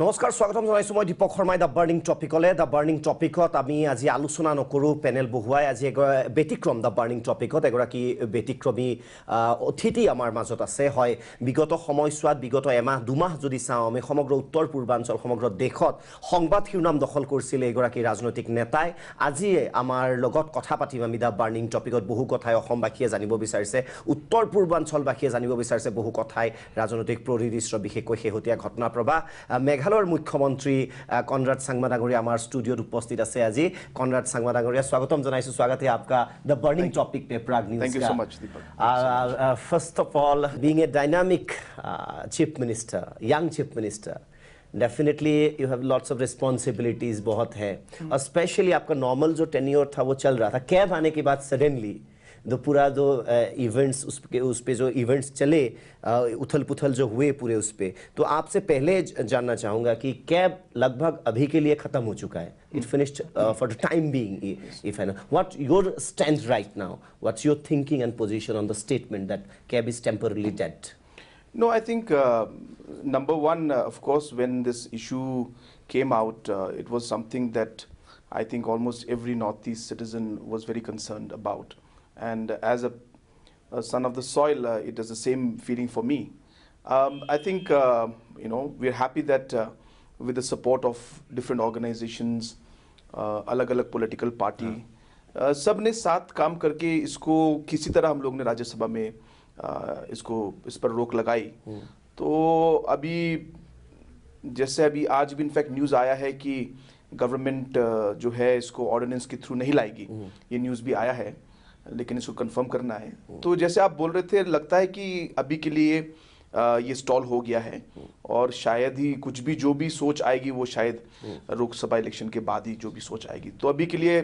নমস্কাৰ স্বাগতম জনাইছো মই দীপক শৰ্মাই দা বাৰ্নিং টপিকলে দা বাৰ্নিং টপিকত আমি আজি আলোচনা নকৰো পেনেল বহুৱাই আজি ব্যতিক্ৰম দা বাৰ্নিং টপিকত এগৰাকী ব্যতিক্ৰমী অতিথি আমাৰ মাজত আছে হয় বিগত সময়ছোৱাত বিগত এমাহ দুমাহ যদি চাওঁ আমি সমগ্ৰ উত্তৰ পূৰ্বাঞ্চল সমগ্ৰ দেশত সংবাদ শিৰোনাম দখল কৰিছিল এগৰাকী ৰাজনৈতিক নেতাই আজি আমাৰ লগত কথা পাতিম আমি দা বাৰ্নিং টপিকত বহু কথাই অসমবাসীয়ে জানিব বিচাৰিছে উত্তৰ পূৰ্বাঞ্চলবাসীয়ে জানিব বিচাৰিছে বহু কথাই ৰাজনৈতিক পৰিদৃশ্য বিশেষকৈ শেহতীয়া ঘটনা প্ৰবাহ মেঘালয়ৰ মুখ্যমন্ত্ৰী কনৰাড সাংমা ডাঙৰীয়া আমাৰ ষ্টুডিঅ'ত উপস্থিত আছে আজি কনৰাড সাংমা ডাঙৰীয়া স্বাগতম জনাইছো স্বাগত है आपका द बर्निंग टॉपिक पे Prag news thank you so much Deepak first of all being a dynamic chief minister young chief minister definitely you have lots of responsibilities बहुत है और स्पेशली आपका नॉर्मल जो टेन्योर था वो चल रहा था कैब आने के बाद सडनली जो पूरा जो इवेंट्स उस पे जो इवेंट्स चले उथल पुथल जो हुए पूरे उस पे तो आपसे पहले जानना चाहूँगा कि कैब लगभग अभी के लिए ख़त्म हो चुका है it finished for the time being if I know what your stand right now what's your thinking and position on the statement that cab is temporarily dead No, I think number one, of course, when this issue came out, it was something that I think almost every Northeast citizen was very concerned about. And as a son of the soil, it is the same feeling for me. I think, we're happy that with the support of different organizations, अलग-अलग political party, सब ने साथ काम करके इसको किसी तरह हम लोग ने राज्यसभा में इस पर रोक लगाई। तो अभी जैसे अभी आज भी इनफैक्ट न्यूज़ आया है कि गवर्नमेंट जो है इसको ऑर्डिनेंस के थ्रू नहीं लाएगी, ये न्यूज़ भी आया है लेकिन इसको कंफर्म करना है। तो जैसे आप बोल रहे थे लगता है कि अभी के लिए ये स्टॉल हो गया है और शायद ही कुछ भी जो भी सोच आएगी वो शायद लोकसभा इलेक्शन के बाद ही जो भी सोच आएगी। तो अभी के लिए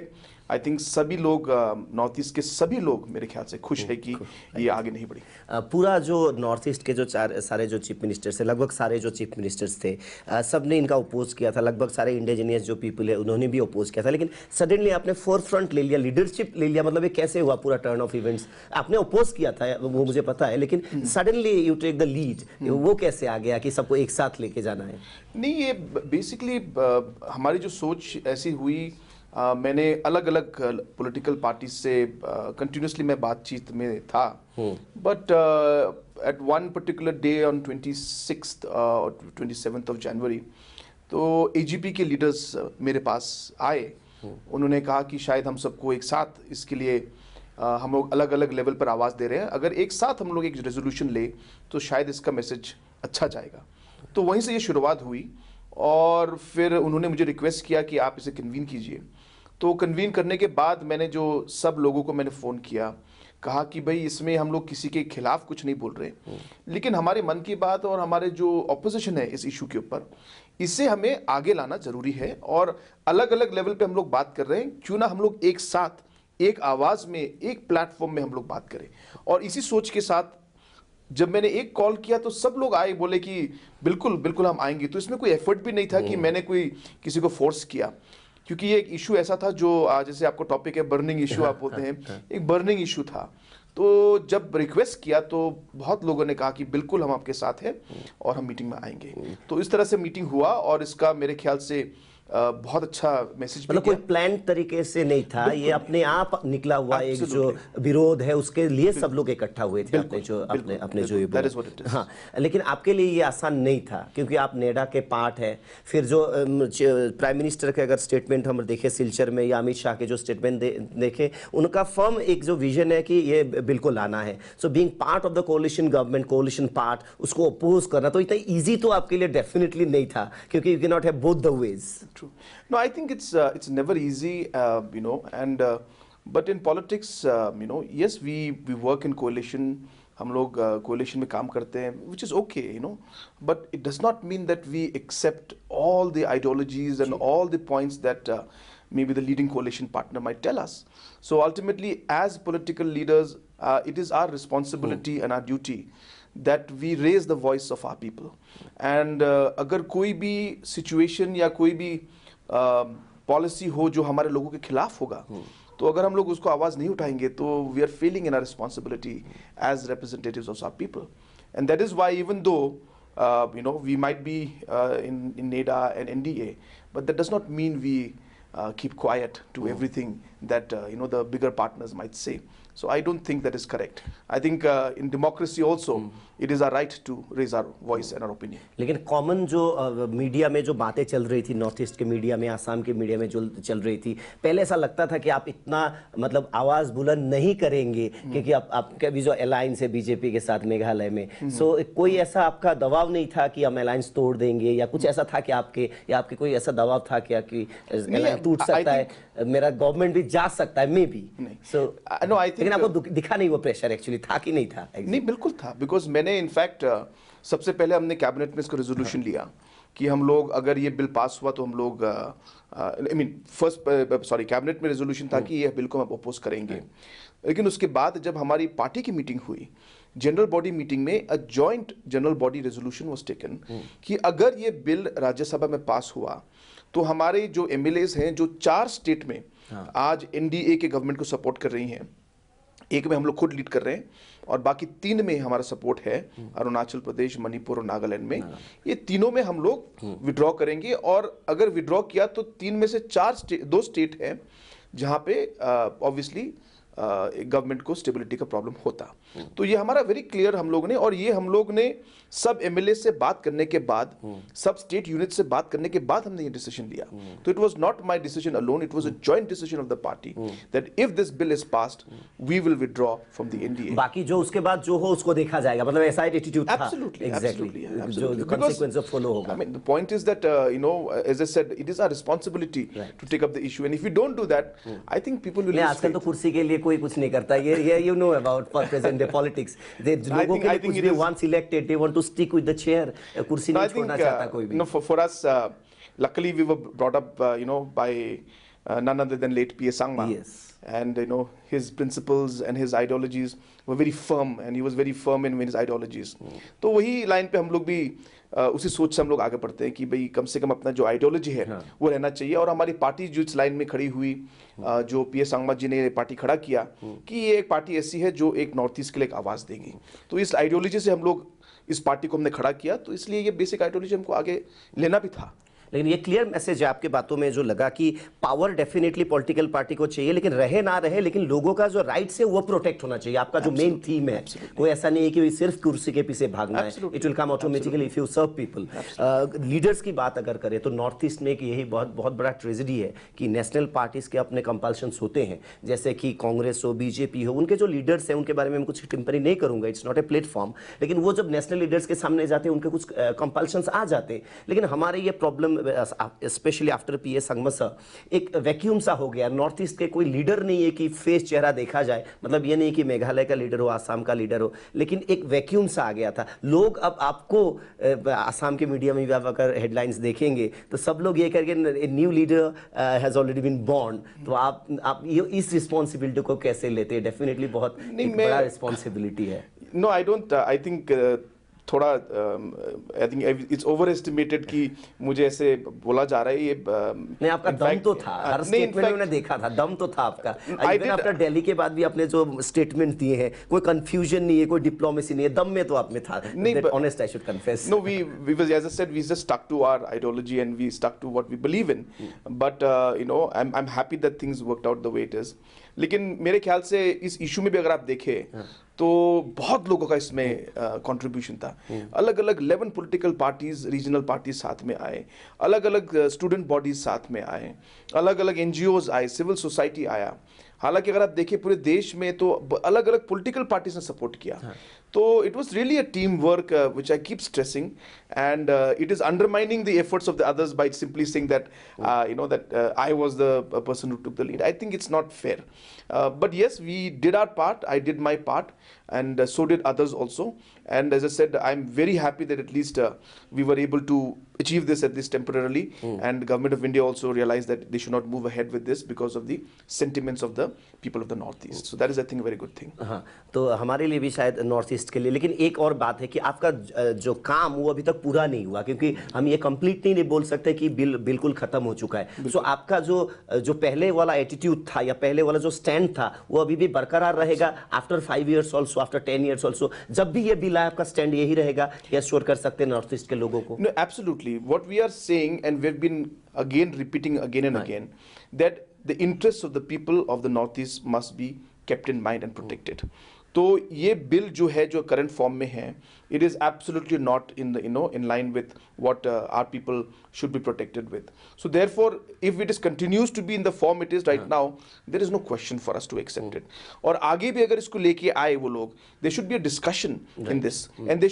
आई थिंक सभी लोग नॉर्थ ईस्ट के सभी लोग मेरे ख्याल से खुश है कि ये आगे नहीं बढ़ी। पूरा जो नॉर्थ ईस्ट के जो सारे जो चीफ मिनिस्टर्स थे लगभग सारे जो चीफ मिनिस्टर्स थे सब ने इनका अपोज किया था लगभग सारे इंडिजिनियस जो पीपल है उन्होंने भी अपोज किया था लेकिन सडनली आपने फोर फ्रंट ले लिया लीडरशिप ले लिया मतलब ये कैसे हुआ पूरा टर्न ऑफ इवेंट्स आपने अपोज किया था वो मुझे पता है लेकिन suddenly you take the lead वो कैसे आ गया कि सबको एक साथ लेके जाना है? नहीं ये बेसिकली हमारी जो सोच ऐसी हुई मैंने अलग अलग पॉलिटिकल पार्टी से कंटिन्यूसली मैं बातचीत में था but at one particular day on 26th और 27th ऑफ जनवरी तो एजीपी के लीडर्स मेरे पास आए उन्होंने कहा कि शायद हम सबको एक साथ इसके लिए हम लोग अलग अलग लेवल पर आवाज़ दे रहे हैं अगर एक साथ हम लोग एक रेजोल्यूशन ले तो शायद इसका मैसेज अच्छा जाएगा। तो वहीं से ये शुरुआत हुई और फिर उन्होंने मुझे रिक्वेस्ट किया कि आप इसे कन्वीन कीजिए। तो कन्वीन करने के बाद मैंने जो सब लोगों को मैंने फ़ोन किया कहा कि भाई इसमें हम लोग किसी के खिलाफ कुछ नहीं बोल रहे लेकिन हमारे मन की बात और हमारे जो ऑपोजिशन है इस इशू के ऊपर इसे हमें आगे लाना ज़रूरी है और अलग अलग लेवल पे हम लोग बात कर रहे हैं क्यों ना हम लोग एक साथ एक आवाज़ में एक प्लेटफॉर्म में हम लोग बात करें। और इसी सोच के साथ जब मैंने एक कॉल किया तो सब लोग आए बोले कि बिल्कुल बिल्कुल हम आएंगे। तो इसमें कोई एफर्ट भी नहीं था कि मैंने कोई किसी को फोर्स किया क्योंकि ये एक इशू ऐसा था जो जैसे आपको टॉपिक है बर्निंग इशू आप बोलते हैं एक बर्निंग इशू था। तो जब रिक्वेस्ट किया तो बहुत लोगों ने कहा कि बिल्कुल हम आपके साथ हैं और हम मीटिंग में आएंगे। तो इस तरह से मीटिंग हुआ और इसका मेरे ख्याल से बहुत अच्छा मैसेज मतलब कोई प्लान तरीके से नहीं था ये अपने आप निकला हुआ एक जो विरोध है उसके लिए सब लोग इकट्ठा हुए थे अपने जो हाँ लेकिन आपके लिए ये आसान नहीं था क्योंकि आप नेडा के पार्ट है फिर जो प्राइम मिनिस्टर के अगर स्टेटमेंट हम देखें सिलचर में या अमित शाह के जो स्टेटमेंट देखें उनका फर्म एक जो विजन है कि ये बिल्कुल लाना है। So being part of the coalition government coalition part उसको अपोज करना तो इतना ईजी तो आपके लिए डेफिनेटली नहीं था क्योंकि you can not have both the ways. No, I think it's never easy, and but in politics, yes, we work in coalition. हम लोग coalition में काम करते हैं, which is okay, but it does not mean that we accept all the ideologies and all the points that maybe the leading coalition partner might tell us. So ultimately, as political leaders, it is our responsibility and our duty that we raise the voice of our people. And अगर कोई भी situation या कोई भी policy हो जो हमारे लोगों के खिलाफ होगा तो अगर हम लोग उसको आवाज़ नहीं उठाएंगे तो we are failing in our responsibility as representatives of our people and that is why even though we might be in NEDA and NDA, but that does not mean we keep quiet to everything that the bigger partners might say. So I don't think that is correct. I think in democracy also, it is our right to raise our voice and our opinion. लेकिन common जो media में जो बातें चल रही थी, north east के media में, आसाम के मीडिया में जो चल रही थी, पहले ऐसा लगता था कि आप इतना मतलब आवाज़ बुलंद नहीं करेंगे क्योंकि आपका भी जो अलायंस है बीजेपी के साथ मेघालय में, सो कोई ऐसा आपका दबाव नहीं था कि हम अलायंस तोड़ देंगे, या कुछ ऐसा था कि आपके कोई ऐसा दबाव था क्या कि अलायंस टूट सकता है, मेरा गवर्नमेंट भी जा सकता है, मे बी? सो लेकिन आपको दिखा नहीं वो प्रेशर एक्चुअली था कि नहीं था? नहीं, बिल्कुल था, बिकॉज मैंने इनफैक्ट सबसे पहले हमने कैबिनेट में इसको रेजोल्यूशन लिया कि हम लोग, अगर ये बिल पास हुआ तो हम लोग कैबिनेट में रेजोल्यूशन था कि ये बिल को हम अपोज करेंगे। लेकिन उसके बाद जब हमारी पार्टी की मीटिंग हुई, जनरल बॉडी मीटिंग में, a joint general body resolution was taken कि अगर ये बिल राज्यसभा में पास हुआ तो हमारे जो एमएलएज हैं जो 4 स्टेट में आज एनडीए के गवर्नमेंट को सपोर्ट कर रही हैं, एक में हम लोग खुद लीड कर रहे हैं और बाकी 3 में हमारा सपोर्ट है, अरुणाचल प्रदेश, मणिपुर और नागालैंड में, ये तीनों में हम लोग विड्रॉ करेंगे। और अगर विड्रॉ किया तो 3 में से 2 स्टेट हैं जहां पे ऑब्वियसली गवर्नमेंट को स्टेबिलिटी का प्रॉब्लम होता। तो ये हमारा वेरी क्लियर हम लोग ने, और ये हम लोग ने सब एमएलए से बात करने के बाद, सब स्टेट यूनिट से बात करने के बाद हमने ये डिसीजन लिया। तो it was not my decision alone, it was a joint decision of the party that if this bill is passed we will withdraw from the NDA. बाकी जो उसके बाद जो हो उसको देखा जाएगा, मतलब ऐसा एटीट्यूड था। Absolutely, exactly, absolutely. जो consequence of follow होगा। I mean, the point is that as I said, it is our responsibility to take up the issue, and if we don't do that, I think people will. आजकल तो कुर्सी के लिए कोई कुछ नहीं करता, ये you know about present day politics, लोगों के लिए कुछ भी once elected they want to stick with the chair, कुर्सी नहीं छोड़ना चाहता कोई भी। For us, luckily we were brought up by none other than late P.A. Sangma. Yes. And his principles and his ideologies were very firm, and he was very firm in his ideologies. तो वही line पे हम लोग भी उसी सोच से हम लोग आगे बढ़ते हैं कि भाई कम से कम अपना जो आइडियोलॉजी है वो रहना चाहिए। और हमारी पार्टी जो इस लाइन में खड़ी हुई, जो पीए सांगमा जी ने पार्टी खड़ा किया कि ये एक पार्टी ऐसी है जो एक नॉर्थ ईस्ट के लिए एक आवाज़ देगी, तो इस आइडियोलॉजी से हम लोग इस पार्टी को हमने खड़ा किया। तो इसलिए ये बेसिक आइडियोलॉजी हमको आगे लेना भी था। लेकिन ये क्लियर मैसेज है आपके बातों में जो लगा कि पावर डेफिनेटली पॉलिटिकल पार्टी को चाहिए, लेकिन रहे ना रहे, लेकिन लोगों का जो राइट्स है वो प्रोटेक्ट होना चाहिए। आपका जो मेन थीम है, कोई ऐसा नहीं है कि सिर्फ कुर्सी के पीछे भागना है। It will come automatically if you serve people. Leaders की बात अगर करें तो नॉर्थ ईस्ट में एक यही बहुत बड़ा ट्रेजेडी है कि नेशनल पार्टीज के अपने कंपल्शंस होते हैं, जैसे कि कांग्रेस हो, बीजेपी हो, उनके जो लीडर्स हैं उनके बारे में मैं कुछ टिप्पणी नहीं करूंगा, इट्स नॉट ए प्लेटफॉर्म, लेकिन वो जब नेशनल लीडर्स के सामने जाते हैं उनके कुछ कंपल्शंस आ जाते हैं। लेकिन हमारे ये प्रॉब्लम स्पेशली आफ्टर पीए संगमा सर, एक वैक्यूम सा हो गया। नॉर्थ ईस्ट के कोई लीडर नहीं है कि फेस चेहरा देखा जाए, मतलब ये नहीं कि मेघालय का लीडर हो, आसाम का लीडर हो, लेकिन एक वैक्यूम सा आ गया था। लोग अब आपको आसाम के मीडिया में भी आप अगर हेडलाइंस देखेंगे तो सब लोग ये करके new leader has already been born. तो आप इस रिस्पॉन्सिबिलिटी को कैसे लेते हैं? डेफिनेटली बहुत बड़ा रिस्पॉन्सिबिलिटी है। No, I don't, I think थोड़ा I think it's overestimated कि मुझे ऐसे बोला जा रहा है। ये नहीं, आपका दम तो था, हर स्टेटमेंट में मैंने देखा था, दम तो था आपका। इवन आफ्टर दिल्ली के बाद भी आपने जो स्टेटमेंट दिए हैं, कोई कंफ्यूजन नहीं है, कोई डिप्लोमेसी नहीं है, दम में तो आप में था। नहीं, honest I should confess. No, we was, as I said, we just stuck to our ideology and we stuck to what we believe in, but I am happy that things worked out the way it is. लेकिन मेरे ख्याल से इस issue में भी अगर आप देखें तो बहुत लोगों का इसमें कंट्रीब्यूशन था। अलग अलग 11 पॉलिटिकल पार्टीज, रीजनल पार्टीज साथ में आए, अलग अलग स्टूडेंट बॉडीज साथ में आए, अलग अलग एनजीओज आए, सिविल सोसाइटी आया। हालांकि अगर आप देखें पूरे देश में तो अलग अलग पॉलिटिकल पार्टीज ने सपोर्ट किया। तो it was really a team work which I keep stressing, and it is undermining the efforts of the others by simply saying that that I was the person who took the lead. I think it's not fair. But yes, we did our part. I did my part, and so did others also. And as I said, I'm very happy that at least we were able to achieve this at least temporarily, and government of India also realized that they should not move ahead with this because of the sentiments of the people of the northeast. So that is, I think, a very good thing. हाँ, तो हमारे लिए भी शायद north east के लिए, लेकिन एक और बात है कि आपका जो काम वो अभी तक पूरा नहीं हुआ, क्योंकि हम ये कंप्लीट नहीं बोल सकते कि बिल्कुल खत्म हो चुका है। सो आपका जो पहले वाला एटीट्यूड था या पहले वाला जो स्टैंड था वो अभी भी बरकरार रहेगा after 5 years also, after 10 years also? जब भी ये बिल आए आपका स्टैंड यही रहेगा, या श्योर कर सकते हैं नॉर्थ ईस्ट के लोगों को? No, absolutely. What we are saying, and we've been again repeating again and again, that the interests of the people of the Northeast must be kept in mind and protected. तो ये bill जो है, जो current form में है, it is absolutely not in line with what our people should be protected with. So therefore, if it is continues to be in the form it is right now, there is no question for us to accept it. और आगे भी अगर इसको लेके आए वो लोग, there should be a discussion in this, and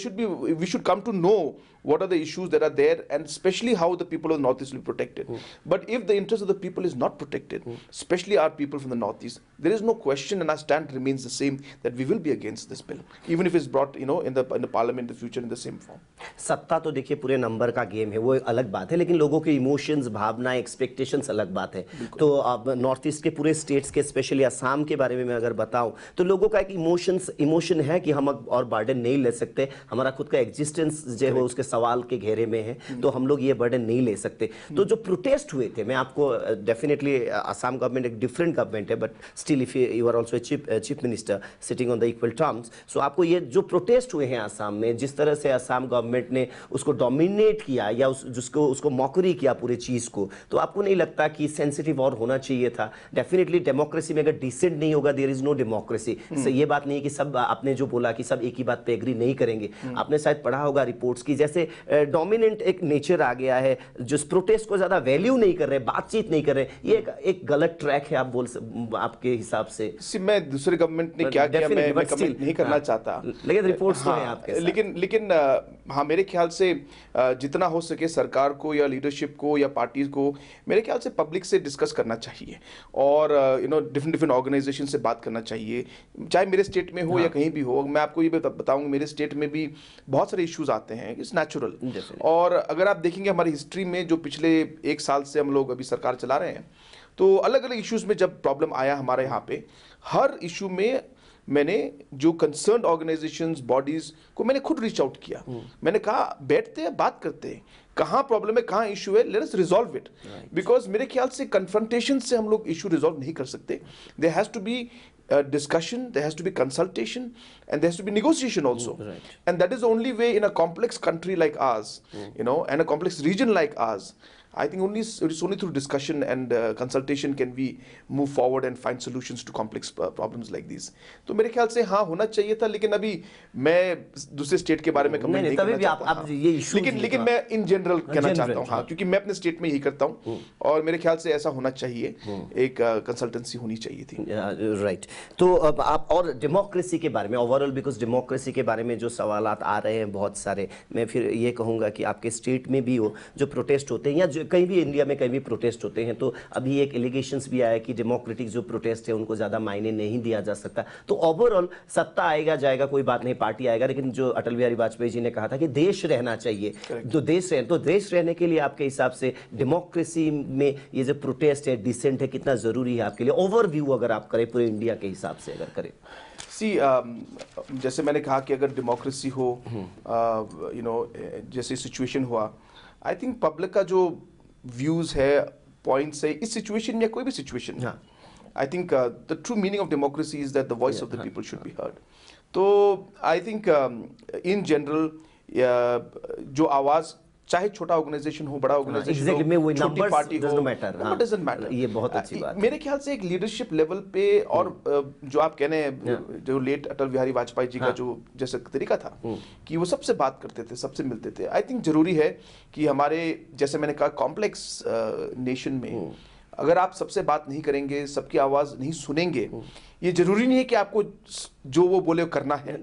we should come to know what are the issues that are there, and especially how the people of the Northeast will be protected. But if the interest of the people is not protected, especially our people from the Northeast, there is no question, and our stand remains the same, that we will be against this bill, even if it's brought in the parliament in the future in the same form. सत्ता तो देखिए पूरे number का game है, वो एक अलग बात है, लेकिन लोगों के इमोशंस, भावना, एक्सपेक्टेशंस अलग बात है। तो अब नॉर्थ ईस्ट के पूरे स्टेट्स के, स्पेशली असम के बारे में मैं अगर बताऊं, तो लोगों का एक इमोशन है कि हम और बर्डन नहीं ले सकते, हमारा खुद का एग्जिस्टेंस जो है उसके सवाल के घेरे में है, तो हम लोग ये बर्डन नहीं ले सकते। तो जो प्रोटेस्ट हुए थे, मैं आपको डेफिनेटली असम गवर्नमेंट एक डिफरेंट गवर्नमेंट है, but still if you are also chief minister sitting on the equal terms, so आपको ये जो प्रोटेस्ट हुए हैं असम में, जिस तरह से असम गवर्नमेंट ने उसको डोमिनेट किया या उसको मॉकरी किया पूरे चीज को, तो आपको नहीं लगता कि सेंसिटिव और होना चाहिए था? डेफिनेटली डेमोक्रेसी में अगर डिसेंट नहीं होगा, देयर इज नो डेमोक्रेसी। ये बात नहीं है कि सब, आपने जो बोला कि सब एक ही बात पे एग्री नहीं करेंगे, आपने शायद पढ़ा होगा रिपोर्ट्स की, जैसे डोमिनेंट एक नेचर आ गया है, जो प्रोटेस्ट को ज्यादा वैल्यू नहीं कर रहे, बातचीत नहीं कर रहे, ये एक गलत ट्रैक है आपके हिसाब से? मैं दूसरे गवर्नमेंट ने क्या किया मैं कमेंट नहीं करना चाहता, लेकिन रिपोर्ट्स तो हैं आपके साथ। लेकिन हाँ, मेरे ख्याल से जितना हो सके सरकार को या लीडरशिप को या पार्टीज को, मेरे ख्याल से पब्लिक से डिस्कस करना चाहिए, और डिफरेंट ऑर्गेनाइजेशन से बात करना चाहिए, चाहे मेरे स्टेट में हो या कहीं भी हो। मैं आपको ये बताऊंगा, मेरे स्टेट में भी बहुत सारे इश्यूज आते हैं, इट्स नेचुरल। और अगर आप देखेंगे हमारी हिस्ट्री में, जो पिछले 1 साल से हम लोग अभी सरकार चला रहे हैं, तो अलग अलग इश्यूज में जब प्रॉब्लम आया हमारे यहाँ पे, हर इशू में मैंने जो कंसर्न्ड ऑर्गेनाइजेशंस, बॉडीज को मैंने खुद रीच आउट किया। मैंने कहा बैठते हैं, बात करते हैं, कहाँ प्रॉब्लम है, कहाँ इशू है, let us resolve it. Because मेरे ख्याल से कन्फ्रंटेशन से हम लोग इशू रिजॉल्व नहीं कर सकते। There has to be discussion, there has to be consultation, and there has to be negotiation also. And that is the only way in a complex country like ours, and a complex region like ours. I think it's only through discussion and consultation can we move forward and find solutions to complex problems like these. तो मेरे ख्याल से हाँ होना चाहिए था, लेकिन अभी मैं दूसरे स्टेट के बारे में कमेंट नहीं करना चाहता, लेकिन मैं इन जनरल कहना चाहता हूँ, हाँ, क्योंकि मैं अपने स्टेट में यही करता हूँ, और मेरे ख्याल से ऐसा होना चाहिए, एक कंसल्टेंसी होनी चाहिए थी। राइट। तो अब आप और डेमोक्रेसी के बारे में ओवरऑल, बिकॉज डेमोक्रेसी के बारे में जो सवालात आ रहे हैं बहुत सारे, मैं फिर ये कहूँगा कि आपके स्टेट में भी हो जो प्रोटेस्ट होते हैं, या कहीं भी इंडिया में कहीं भी प्रोटेस्ट होते हैं, तो अभी एक एलिगेशंस भी आया कि डेमोक्रेटिक जो प्रोटेस्ट है उनको ज़्यादा मायने नहीं दिया जा सकता। तो ओवरऑल सत्ता आएगा जाएगा कोई बात नहीं, पार्टी आएगा, लेकिन जो अटल बिहारी वाजपेयी जी ने कहा था कि देश रहना चाहिए, तो देश रहने के लिए आपके हिसाब से डेमोक्रेसी में ये जो प्रोटेस्ट है, डिसेंट है, कितना ज़रूरी है आपके लिए? ओवरव्यू अगर आप करें पूरे इंडिया के हिसाब से अगर करें। जैसे मैंने कहा कि अगर डेमोक्रेसी हो, जैसे सिचुएशन हुआ, आई थिंक पब्लिक का जो व्यूज है, पॉइंट्स है, इस सिचुएशन में या कोई भी situation, I think the true meaning of democracy is that the voice of the people should be heard. तो आई थिंक इन जनरल जो आवाज, चाहे छोटा ऑर्गेनाइजेशन हो, बड़ा ऑर्गेनाइजेशन हो, छोटी पार्टी हो, डजंट मैटर। ये बहुत अच्छी बात है। मेरे ख्याल से एक लीडरशिप लेवल पे, और जो आप कह रहे हैं, जो लेट अटल बिहारी वाजपेयी जी का जो जैसा तरीका था कि वो सबसे बात करते थे, सबसे मिलते थे, आई थिंक जरूरी है कि हमारे, जैसे मैंने कहा, कॉम्प्लेक्स नेशन में अगर आप सबसे बात नहीं करेंगे, सबकी आवाज नहीं सुनेंगे, ये जरूरी नहीं है कि आपको जो वो बोले करना है,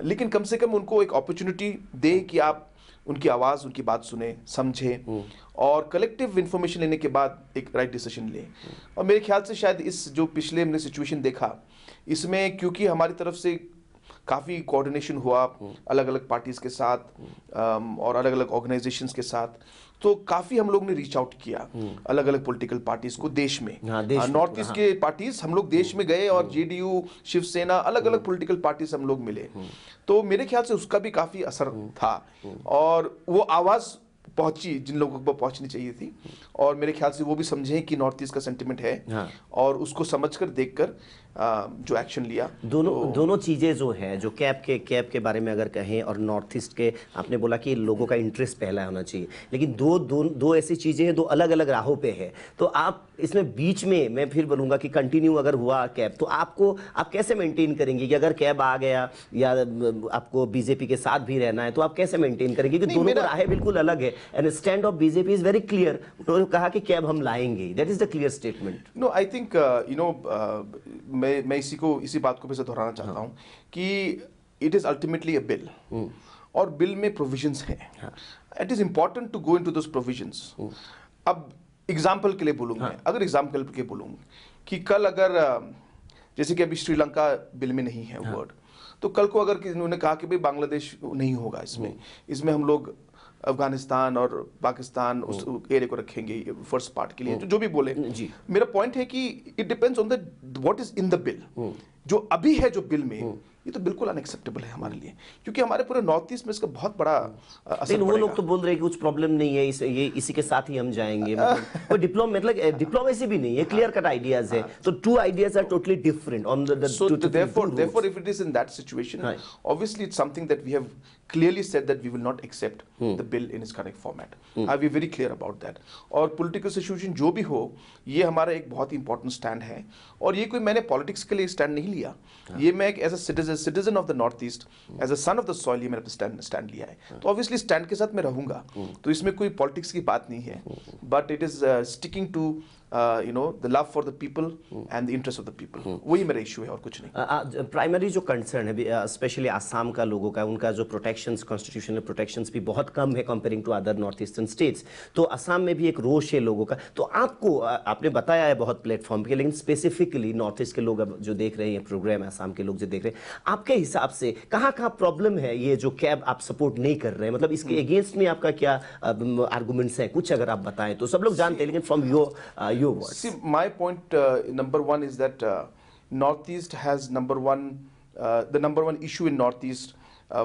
लेकिन कम से कम उनको एक अपॉर्चुनिटी दे कि आप उनकी आवाज़, उनकी बात सुने, समझें, और कलेक्टिव इंफॉर्मेशन लेने के बाद एक राइट डिसीजन लें। और मेरे ख्याल से शायद इस जो पिछले हमने सिचुएशन देखा, इसमें क्योंकि हमारी तरफ से काफ़ी कोऑर्डिनेशन हुआ अलग अलग पार्टीज के साथ और अलग अलग ऑर्गेनाइजेशंस के साथ। तो काफ़ी हम लोग ने रीच आउट किया अलग अलग पॉलिटिकल पार्टीज को देश में, नॉर्थ ईस्ट के पार्टीज हम लोग देश में गए और जेडीयू, शिवसेना, अलग अलग पॉलिटिकल पार्टीज हम लोग मिले। तो मेरे ख्याल से उसका भी काफ़ी असर था और वो आवाज़ पहुंची जिन लोगों को पहुंचनी चाहिए थी, और मेरे ख्याल से वो भी समझे कि नॉर्थ ईस्ट का सेंटिमेंट है और उसको समझकर देखकर जो एक्शन लिया। दोनों चीज़ें जो है, जो कैब के बारे में अगर कहें और नॉर्थ ईस्ट के, आपने बोला कि लोगों का इंटरेस्ट पहला होना चाहिए, लेकिन दो ऐसी चीज़ें हैं, दो अलग अलग राहों पे है। तो आप इसमें बीच में, मैं फिर बोलूँगा कि कंटिन्यू अगर हुआ कैब, तो आप कैसे मेंटेन करेंगे कि अगर कैब आ गया या आपको बीजेपी के साथ भी रहना है, तो आप कैसे मेंटेन करेंगे? क्योंकि दोनों राहें बिल्कुल अलग है and stand of BJP is very clear. उन्होंने कहा कि कैब हम लाएंगे, that is the clear statement. No, I think मैं इसी बात को फिर से दोहराना चाहता हूँ कि it is ultimately a bill, और बिल में प्रोविजंस हैं। It is important to go into those provisions. अब एग्जाम्पल के लिए बोलूँगा, अगर एग्जाम्पल के लिए बोलूँ कि कल अगर जैसे कि अभी श्रीलंका बिल में नहीं है वर्ड, तो कल को अगर उन्होंने कहा कि भाई बांग्लादेश नहीं होगा इसमें हम लोग अफगानिस्तान और पाकिस्तान उस एरिया को रखेंगे फर्स्ट पार्ट के लिए, जो भी बोले जी। मेरा पॉइंट है कि it depends on the what is in the bill. जो अभी है जो बिल में, ये तो बिल्कुल अनएक्सेप्टेबल है हमारे लिए, क्योंकि हमारे पूरे नॉर्थ ईस्ट में इसका बहुत बड़ा असर। लेकिन वो लोग तो बोल रहे हैं कि कुछ प्रॉब्लम नहीं है, इसी के साथ ही हम जाएंगे, कोई डिप्लोमेसी भी नहीं है, क्लियर कट आइडियाज है। तो two ideas are totally different on the so therefore if it is in that situation, obviously it's something that we have clearly said that we will not accept the bill in its current format. I'll be very clear about that. और political situation जो भी हो, ये हमारा एक बहुत ही important stand है, और ये कोई मैंने politics के लिए stand नहीं लिया, ये मैं एक as a citizen of the North East, as a son of the soil, ये मैंने stand लिया है। तो obviously stand के साथ मैं रहूँगा, तो इसमें कोई politics की बात नहीं है, but it is sticking to the love for the people and the interest of the people. वही मेरा इशू है और कुछ नहीं। प्राइमरी जो कंसर्न है स्पेशली आसाम का लोगों का, उनका जो प्रोटेक्शंस, कॉन्स्टिट्यूशनल प्रोटेक्शंस भी बहुत कम है comparing to other north eastern states. तो असम में भी एक रोष है लोगों का। तो आपने बताया है बहुत प्लेटफॉर्म पे, लेकिन स्पेसिफिकली नॉर्थ ईस्ट के लोग अब जो देख रहे हैं प्रोग्राम, आसाम के लोग जो देख रहे हैं, आपके हिसाब से कहाँ प्रॉब्लम है? ये जो कैब आप सपोर्ट नहीं कर रहे हैं, मतलब इसके अगेंस्ट में आपका क्या आर्गूमेंट्स हैं? कुछ अगर आप बताएं तो सब लोग जानते हैं, लेकिन from your words. See, my point number one is that Northeast has the number one issue in Northeast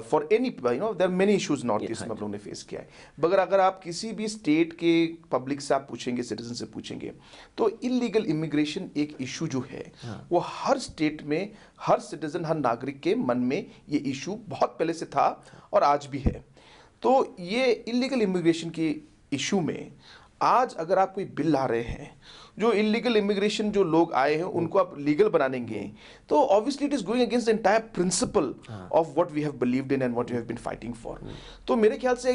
for any, there are many issues Northeast में हम लोगों ने फेस किया है। मगर अगर आप किसी भी स्टेट के पब्लिक से आप पूछेंगे, सिटीजन से पूछेंगे, तो इलीगल इमिग्रेशन एक इशू जो है, वो हर स्टेट में हर सिटीजन, हर नागरिक के मन में ये इशू बहुत पहले से था और आज भी है। तो ये इलीगल इमिग्रेशन के इशू में आज अगर आप कोई बिल ला रहे हैं, जो इलीगल इमिग्रेशन जो लोग आए हैं उनको आप लीगल बनाएंगे, तो obviously it is going against the entire principle of what we have believed in and what we have been fighting for. तो मेरे ख्याल से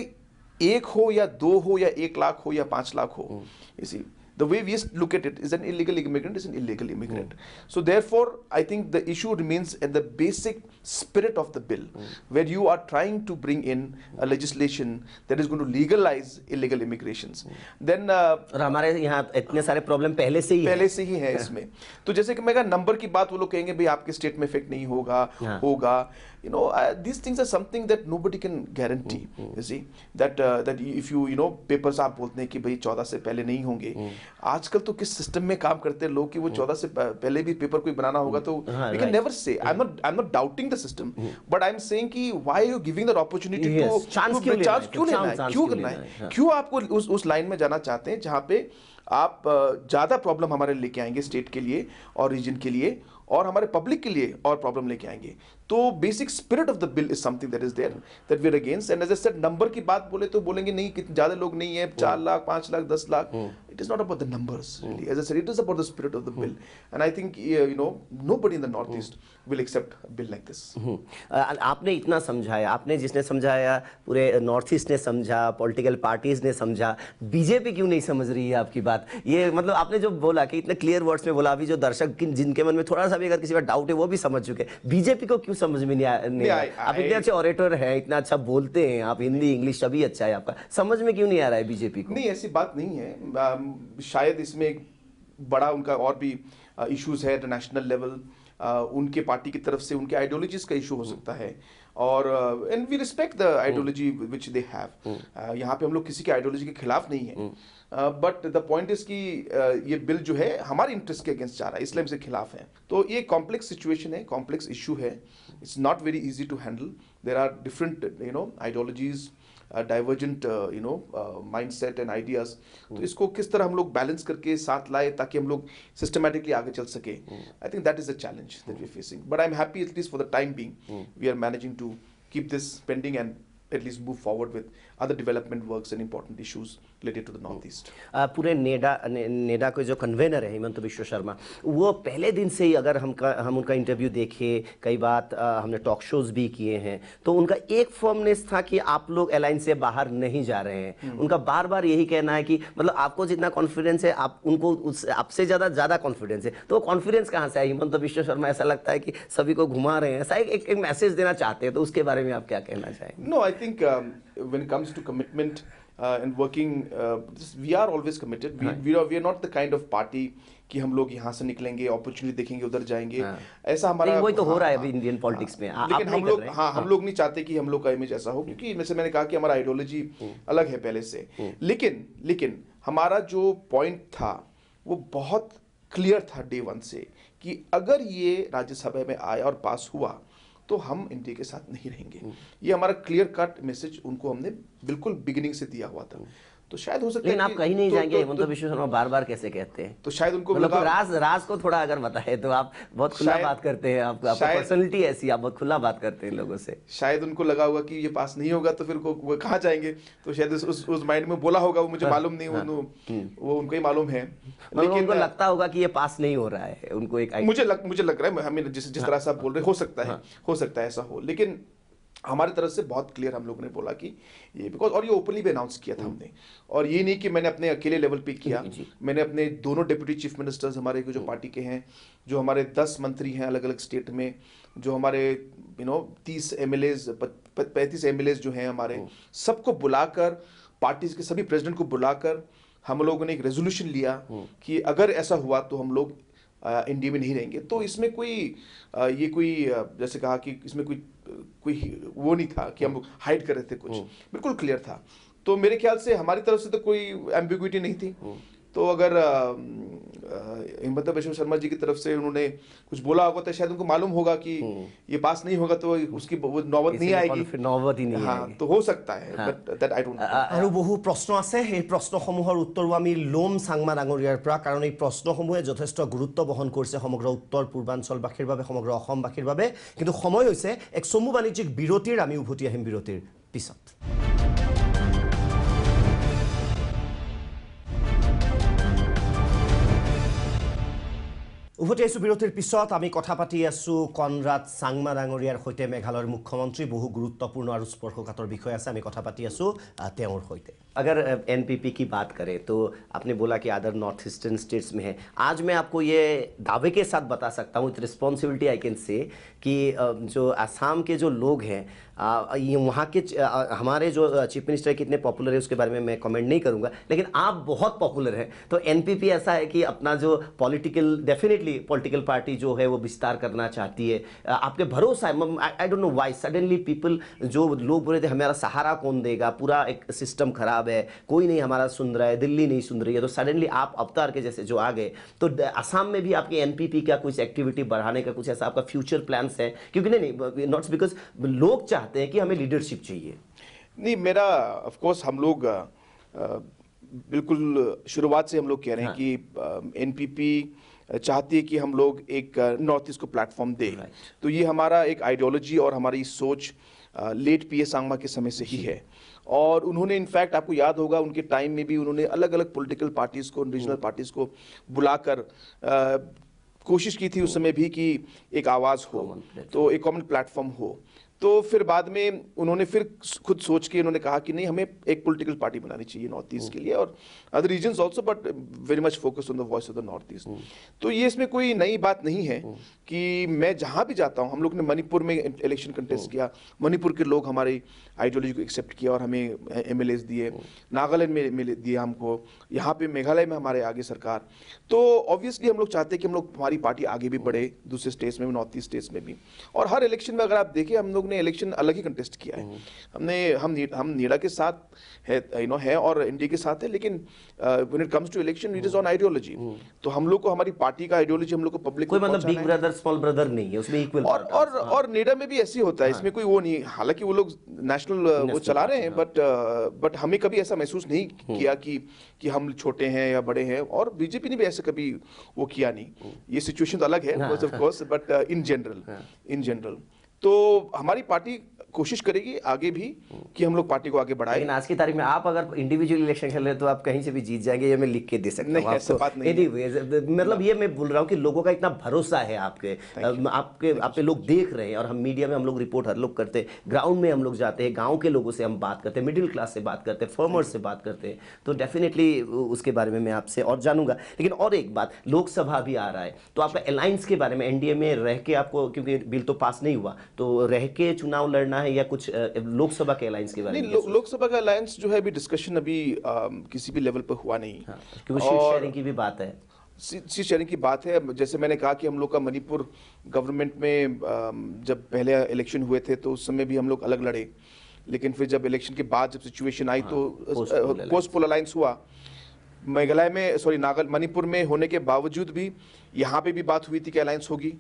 1 हो या 2 हो या 1 लाख हो या 5 लाख हो, इसी the way we look at it is an illegal immigrant is an illegal immigrant. So therefore I think the issue remains at the basic spirit of the bill, where you are trying to bring in a legislation that is going to legalize illegal immigrations. Then और हमारे यहाँ इतने सारे problem पहले से ही है इसमें। तो जैसे कि मैं कहा नंबर की बात, वो लोग कहेंगे भाई आपके स्टेट में इफेक्ट नहीं होगा, these things are something that nobody can guarantee. You see that if you papers आप बोलते हैं कि भाई 14 से पहले नहीं होंगे। आजकल तो किस सिस्टम में काम करते हैं लोग कि वो 14 से पहले भी पेपर कोई बनाना होगा, तो we can never say. I'm not doubting the system, but I'm saying कि why are you giving that opportunity to chance क्यों लेना है? क्यों आपको उस लाइन में जाना चाहते हैं जहाँ पे आप ज़्यादा प्रॉब्लम हमारे लेके आएंगे स्टेट के लिए और रीजन के लिए और हमारे पब्लिक के लिए और प्रॉब्लम लेके आएंगे? तो basic spirit of the bill is something that is there that we are against. And as I said, number की बात बोले तो बोलेंगे नहीं कितने ज़्यादा लोग नहीं है, 4 lakh 5 lakh 10 lakh. It is not about the numbers really, as I said, it is about the spirit of the bill. And I think nobody in the north east will accept a bill like this. आपने इतना समझाया, आपने जिसने समझाया, पूरे north east ने समझा, political parties ने समझा, बीजेपी क्यों नहीं समझ रही है आपकी बात? ये मतलब आपने जो बोला कि इतने क्लियर वर्ड्स में बोला, अभी जो दर्शक जिनके मन में थोड़ा सा भी अगर किसी का डाउट है वो भी समझ चुके, बीजेपी को क्यों समझ में नहीं आप इतने अच्छे ऑरेटर हैं, इतना अच्छा बोलते हैं आप, हिंदी इंग्लिश सभी अच्छा है आपका, समझ में क्यों नहीं आ रहा है बीजेपी को? नहीं, ऐसी बात नहीं है। शायद इसमें एक बड़ा उनका और भी इश्यूज है नेशनल लेवल, उनके पार्टी की तरफ से उनके आइडियोलॉजीज का इशू हो सकता है, और and we respect the ideology which they have. यहाँ पे हम लोग किसी के आइडियोलॉजी के खिलाफ नहीं है, बट द पॉइंट इज कि ये बिल जो है हमारे इंटरेस्ट के अगेंस्ट जा रहा है, इसलिए हम इसके खिलाफ हैं। तो ये कॉम्प्लेक्स सिचुएशन है, कॉम्प्लेक्स इशू है, it's not very easy to handle. There are different ideologies, divergent mindset and ideas. तो इसको किस तरह हम लोग बैलेंस करके साथ लाए ताकि हम लोग सिस्टमैटिकली आगे चल सके, I think that is the challenge that we are facing, but I am happy at least for the time being we are managing to keep this pending and at least move forward with other development works and important issues related to the Northeast. पूरे NEDA के जो convener है हिमंत बिश्व शर्मा, वो पहले दिन से ही अगर हम उनका इंटरव्यू देखे, कई बात हमने टॉक शोज भी किए हैं, तो उनका एक फर्मनेस था कि आप लोग अलायंस से बाहर नहीं जा रहे हैं। उनका बार बार यही कहना है कि मतलब आपको जितना कॉन्फिडेंस है, आप उनको आपसे ज़्यादा कॉन्फिडेंस है। तो कॉन्फिडेंस कहाँ से है? हिमंत बिश्व शर्मा ऐसा लगता है कि सभी को घुमा रहे हैं, ऐसा एक मैसेज देना चाहते हैं, तो उसके बारे में आप क्या कहना चाहेंगे? No, I think when it comes to commitment and working, we are always committed. We are not the kind of party कि हम लोग यहाँ से निकलेंगे, अपॉर्चुनिटी देखेंगे, उधर जाएंगे, ऐसा हमारा वही तो हो रहा है अभी इंडियन पॉलिटिक्स में। लेकिन हम लोग नहीं चाहते कि हम लोग का इमेज ऐसा हो, क्योंकि जैसे मैंने कहा कि हमारा आइडियोलॉजी अलग है पहले से। लेकिन हमारा जो पॉइंट था वो बहुत क्लियर था डे वन से कि अगर ये राज्यसभा में आया और पास हुआ तो हम इंडिया के साथ नहीं रहेंगे। ये हमारा क्लियर कट मैसेज उनको हमने बिल्कुल बिगिनिंग से दिया हुआ था। तो शायद हो सकता है, लेकिन आप कहीं नहीं जाएंगे, हिमंत बिश्व शर्मा बार कैसे कहते हैं? तो शायद उनको मतलब राज को थोड़ा अगर बताए तो। आप बहुत खुला बात करते हैं, आपका पर्सनैलिटी ऐसी, आप बहुत खुला बात करते हैं लोगों से। शायद उनको लगा होगा कि ये पास नहीं होगा तो फिर वो कहाँ जाएंगे, तो शायद उस माइंड में बोला होगा, वो मुझे मालूम नहीं, वो उनको ही मालूम है। लेकिन उनको लगता होगा कि ये पास नहीं हो रहा है, उनको एक मुझे लग रहा है, हमें जिस तरह से आप बोल रहे हो सकता है ऐसा हो, लेकिन हमारी तरफ से बहुत क्लियर हम लोगों ने बोला कि ये बिकॉज, और ये ओपनली भी अनाउंस किया था हमने, और ये नहीं कि मैंने अपने अकेले लेवल पे किया, मैंने अपने दोनों डिप्टी चीफ मिनिस्टर्स हमारे जो पार्टी के हैं, जो हमारे 10 मंत्री हैं अलग अलग स्टेट में, जो हमारे 30 MLAs 35 MLAs जो हैं हमारे, सबको बुलाकर, पार्टी के सभी प्रेसिडेंट को बुलाकर हम लोगों ने एक रेजोल्यूशन लिया कि अगर ऐसा हुआ तो हम लोग इंडिया में नहीं रहेंगे। तो इसमें कोई जैसे कहा कि इसमें कोई वो नहीं था कि हम हाइड कर रहे थे, कुछ बिल्कुल क्लियर था। तो मेरे ख्याल से हमारी तरफ से तो कोई एम्बिग्विटी नहीं थी। तो अगर हिमंत बिश्व शर्मा जी की तरफ से उन्होंने कुछ बोला होगा तो शायद उनको मालूम होगा कि ये पास नहीं होगा तो उसकी नौबत नहीं आएगी, नौबत ही नहीं हाँ, तो हो सकता है, but that I don't know. আৰু বহু প্ৰশ্ন আছে, সেই প্ৰশ্নসমূহৰ উত্তৰো আমি ল'ম চাংমা ডাঙৰীয়াৰ পৰা, কাৰণ এই প্ৰশ্নসমূহে যথেষ্ট গুৰুত্ব বহন কৰিছে সমগ্ৰ উত্তৰ পূৰ্বাঞ্চলবাসীৰ বাবে, সমগ্ৰ অসমবাসীৰ বাবে। কিন্তু সময় হৈছে এক চমু বাণিজ্যিক বিৰতিৰ। আমি উভতি আহিম বিৰতিৰ পিছত। উভতি আহিছোঁ বিৰতিৰ পিছত। আমি কথা পাতি আছোঁ কনৰাড চাংমা ডাঙৰীয়াৰ সৈতে, মেঘালয়ৰ মুখ্যমন্ত্ৰী। বহু গুৰুত্বপূৰ্ণ আৰু স্পৰ্শকাতৰ বিষয় আছে, আমি কথা পাতি আছোঁ তেওঁৰ সৈতে। अगर NPP की बात करें तो आपने बोला कि अदर नॉर्थ ईस्टर्न स्टेट्स में है। आज मैं आपको ये दावे के साथ बता सकता हूँ, with responsibility I can say, कि जो आसाम के जो लोग हैं, ये वहाँ के हमारे जो चीफ मिनिस्टर कितने पॉपुलर है उसके बारे में मैं कमेंट नहीं करूँगा, लेकिन आप बहुत पॉपुलर हैं। तो NPP ऐसा है कि अपना जो डेफिनेटली पॉलिटिकल पार्टी जो है वो विस्तार करना चाहती है। आपके भरोसा है, I don't know why suddenly people, जो लोग बोले थे हमारा सहारा कौन देगा, पूरा एक सिस्टम खराब है, कोई नहीं हमारा सुन रहा है, दिल्ली नहीं सुन रही है, तो सडनली आप अवतार के जैसे जो आ गए। तो असम में भी आपकी NPP का कुछ एक्टिविटी बढ़ाने का कुछ ऐसा आपका फ्यूचर प्लान्स है? क्योंकि नहीं नॉट बिकॉज लोग चाहते हैं कि हमें लीडरशिप चाहिए। नहीं, मेरा ऑफ कोर्स हम लोग बिल्कुल शुरुआत से हम लोग कह रहे हैं कि NPP चाहती है कि हम लोग एक नॉर्थ ईस्ट को प्लेटफॉर्म दें। तो ये हमारा एक आइडियोलॉजी और हमारी सोच लेट PS सांगमा के समय से ही है। और उन्होंने इनफैक्ट, आपको याद होगा, उनके टाइम में भी उन्होंने अलग अलग पॉलिटिकल पार्टीज को, रीजनल पार्टीज को बुलाकर कोशिश की थी उस समय भी कि एक आवाज़ हो, तो एक कॉमन प्लेटफॉर्म हो। तो फिर बाद में उन्होंने फिर खुद सोच के उन्होंने कहा कि नहीं, हमें एक पॉलिटिकल पार्टी बनानी चाहिए नॉर्थ ईस्ट के लिए और other regions also, but very much focus on the voice of the north east. तो ये इसमें कोई नई बात नहीं है कि मैं जहां भी जाता हूं, हम लोग ने मणिपुर में इलेक्शन कंटेस्ट किया, मणिपुर के लोग हमारी आइडियोलॉजी को एक्सेप्ट किया और हमें एमएलएस दिए, नागालैंड में दिए हमको, यहाँ पे मेघालय में हमारे आगे सरकार। तो ऑब्वियसली हम लोग चाहते हैं कि हम लोग हमारी पार्टी आगे भी बढ़े, दूसरे स्टेट्स में भी, नॉर्थ ईस्ट स्टेट्स में भी। और हर इलेक्शन में अगर आप देखें, हम लोग ने इलेक्शन अलग ही कंटेस्ट किया है। हम नीडा के साथ है और एनडीए के साथ है, लेकिन when it comes to election it is on ideology. तो हम लोग को हमारी पार्टी का आइडियोलॉजी हम लोग को पब्लिक कोई मतलब बिग ब्रदर स्मॉल ब्रदर नहीं है उसमें, इक्वल। और नीडा में भी ऐसे ही होता है, इसमें कोई वो नहीं, हालांकि वो लोग नेशनल वो चला रहे हैं, बट हमें कभी ऐसा महसूस नहीं किया कि हम छोटे हैं या बड़े हैं, और बीजेपी ने भी ऐसे कभी वो किया नहीं। ये सिचुएशन तो अलग है of course, but in general तो हमारी पार्टी कोशिश करेगी आगे भी कि हम लोग पार्टी को आगे बढ़ाएं। लेकिन आज की तारीख में आप अगर इंडिविजुअल इलेक्शन खेल रहे हैं तो आप कहीं से भी जीत जाएंगे, ये मैं लिख के दे सकता हूं। नहीं, ऐसा बात नहीं है। मतलब ये मैं बोल रहा हूं कि लोगों का इतना भरोसा है आप पे लोग देख रहे हैं, और हम मीडिया में हम लोग रिपोर्ट हर लोग करते हैं, ग्राउंड में हम लोग जाते हैं, गाँव के लोगों से हम बात करते हैं, मिडिल क्लास से बात करते हैं, फार्मर्स से बात करते हैं, तो डेफिनेटली उसके बारे में मैं आपसे और जानूंगा। लेकिन और एक बात, लोकसभा भी आ रहा है, तो आपका अलायंस के बारे में, एनडीए में रह के आपको, क्योंकि बिल तो पास नहीं हुआ, तो रह के चुनाव लड़ना है या कुछ लोकसभा के अलायंस के बारे में? लोकसभा का अलायंस जो है अभी डिस्कशन अभी किसी भी लेवल पर हुआ नहीं। हाँ, क्योंकि सीट शेयरिंग की भी बात है। सीट शेयरिंग की बात है। जैसे मैंने कहा कि हम लोग का मणिपुर गवर्नमेंट में जब पहले इलेक्शन हुए थे तो उस समय भी हम लोग अलग लड़े, लेकिन फिर जब इलेक्शन के बाद जब सिचुएशन आई तो पोस्ट पोल अलायंस हुआ। मेघालय में, सॉरी मणिपुर में होने के बावजूद भी यहाँ पे भी बात हुई थी कि अलायंस होगी,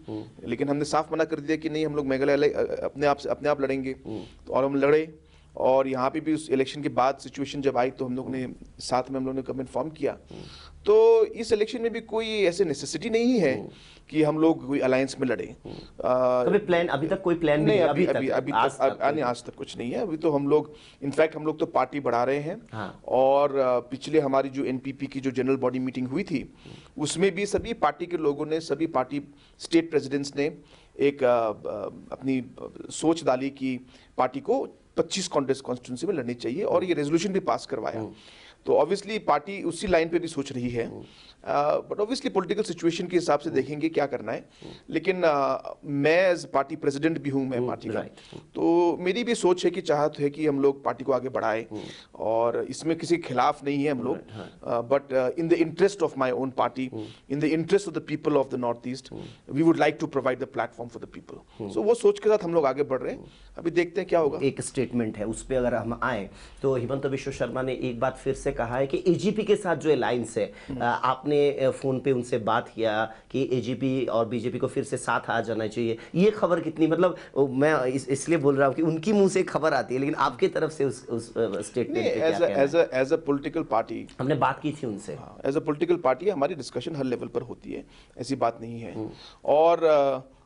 लेकिन हमने साफ मना कर दिया कि नहीं, हम लोग मेघालय अपने आप लड़ेंगे। तो और हम लड़े, और यहाँ पे भी उस इलेक्शन के बाद सिचुएशन जब आई तो हम लोग ने साथ में हम लोग ने कमेंट फॉर्म किया। तो इस इलेक्शन में भी कोई ऐसे नेसेसिटी नहीं है कि हम लोग कोई अलायंस में लड़े। कभी प्लान, अभी तक कोई प्लान नहीं, अभी आज तक कुछ नहीं है। अभी तो हम लोग, इनफैक्ट हम लोग तो पार्टी बढ़ा रहे हैं। और पिछले हमारी जो एनपीपी की जो जनरल बॉडी मीटिंग हुई थी उसमें भी सभी पार्टी के लोगों ने, सभी पार्टी स्टेट प्रेसिडेंट्स ने एक अपनी सोच डाली कि पार्टी को 25 कॉन्स्टिट्यूंसी में लड़नी चाहिए, और ये रेजोल्यूशन भी पास करवाया। तो ऑब्वियसली पार्टी उसी लाइन पे भी सोच रही है, बट ऑब्वियसली पॉलिटिकल सिचुएशन के हिसाब से देखेंगे क्या करना है। लेकिन मैं एज पार्टी प्रेसिडेंट भी हूं, मैं पार्टी का, तो मेरी भी सोच है कि चाहत है कि हम लोग पार्टी को आगे बढ़ाएं, और इसमें किसी के खिलाफ नहीं है हम लोग, but in the interest of my own party, in the interest of the people of the north East, we would like to provide the platform for the people. So वो सोच के साथ हम लोग आगे बढ़ रहे हैं। अभी देखते हैं क्या होगा। एक स्टेटमेंट है, उस पर अगर हम आए तो हिमंत बिश्व शर्मा ने एक बात फिर से कहा है कि एजीपी के साथ जो अलायंस है, आपने फोन पे उनसे बात किया कि एजीपी और बीजेपी को फिर से साथ आ जाना चाहिए। ये खबर कितनी, मतलब मैं इसलिए बोल रहा हूँ कि उनकी मुंह से खबर आती है, लेकिन आपकी तरफ से उस स्टेटमेंट पे क्या कहना है? एज अ पॉलिटिकल पार्टी हमने बात की थी उनसे। एज अ पॉलिटिकल पार्टी हमारी डिस्कशन हर लेवल पर होती है, ऐसी बात नहीं है। और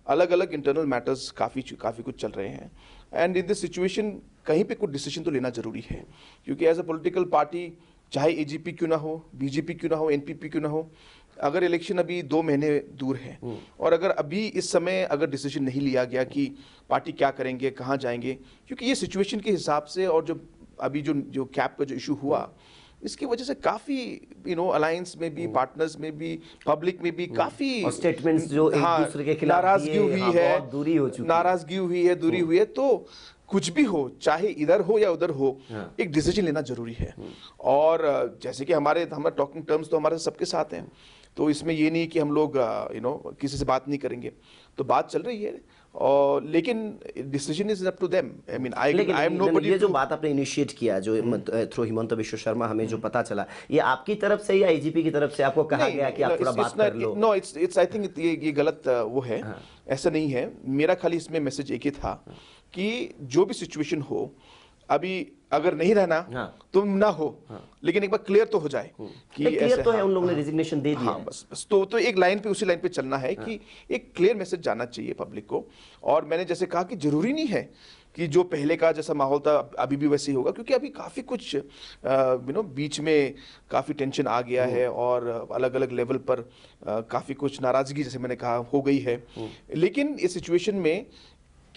अलग अलग इंटरनल मैटर्स काफ़ी कुछ चल रहे हैं, एंड इन दिस सिचुएशन कहीं पे कुछ डिसीजन तो लेना जरूरी है, क्योंकि एज अ पॉलिटिकल पार्टी, चाहे एजीपी क्यों ना हो, बीजेपी क्यों ना हो, एनपीपी क्यों ना हो, अगर इलेक्शन अभी 2 महीने दूर है, और अगर अभी इस समय अगर डिसीजन नहीं लिया गया कि पार्टी क्या करेंगे, कहाँ जाएंगे, क्योंकि ये सिचुएशन के हिसाब से, और जो अभी जो कैप का जो इशू हुआ, इसकी वजह से काफी अलायंस में भी, पार्टनर्स में भी, पब्लिक में भी काफी स्टेटमेंट्स जो एक दूसरे के खिलाफ नाराजगी हुई है, दूरी हो चुकी है, नाराजगी हुई है, दूरी हुई है। तो कुछ भी हो, चाहे इधर हो या उधर हो, एक डिसीजन लेना जरूरी है। और जैसे कि हमारे टॉकिंग टर्म्स तो हमारे सबके साथ हैं, तो इसमें ये नहीं कि हम लोग किसी से बात नहीं करेंगे, तो बात चल रही है, और लेकिन decision is up to them. I mean I am nobody. ये जो बात आपने इनिशिएट किया, जो थ्रू हिमंत बिश्व शर्मा, हमें जो पता चला, ये आपकी तरफ से या एजीपी की तरफ से आपको कहा गया कि आप थोड़ा बात कर लो? नो, इट्स आई थिंक ये गलत वो है, ऐसा नहीं है। मेरा खाली इसमें मैसेज एक ही था कि जो भी सिचुएशन हो, अभी अगर नहीं रहना तो ना हो, लेकिन एक बार क्लियर तो हो जाए कि क्लियर तो है, उन लोगों ने रेजिग्नेशन दे दिया। बस तो एक लाइन पे, उसी लाइन पे चलना है कि एक क्लियर मैसेज जाना चाहिए पब्लिक को। और मैंने जैसे कहा कि जरूरी नहीं है कि जो पहले का जैसा माहौल था अभी भी वैसे ही होगा, क्योंकि अभी काफी कुछ बीच में काफी टेंशन आ गया है, और अलग अलग लेवल पर काफी कुछ नाराजगी, जैसे मैंने कहा, हो गई है। लेकिन इस सिचुएशन में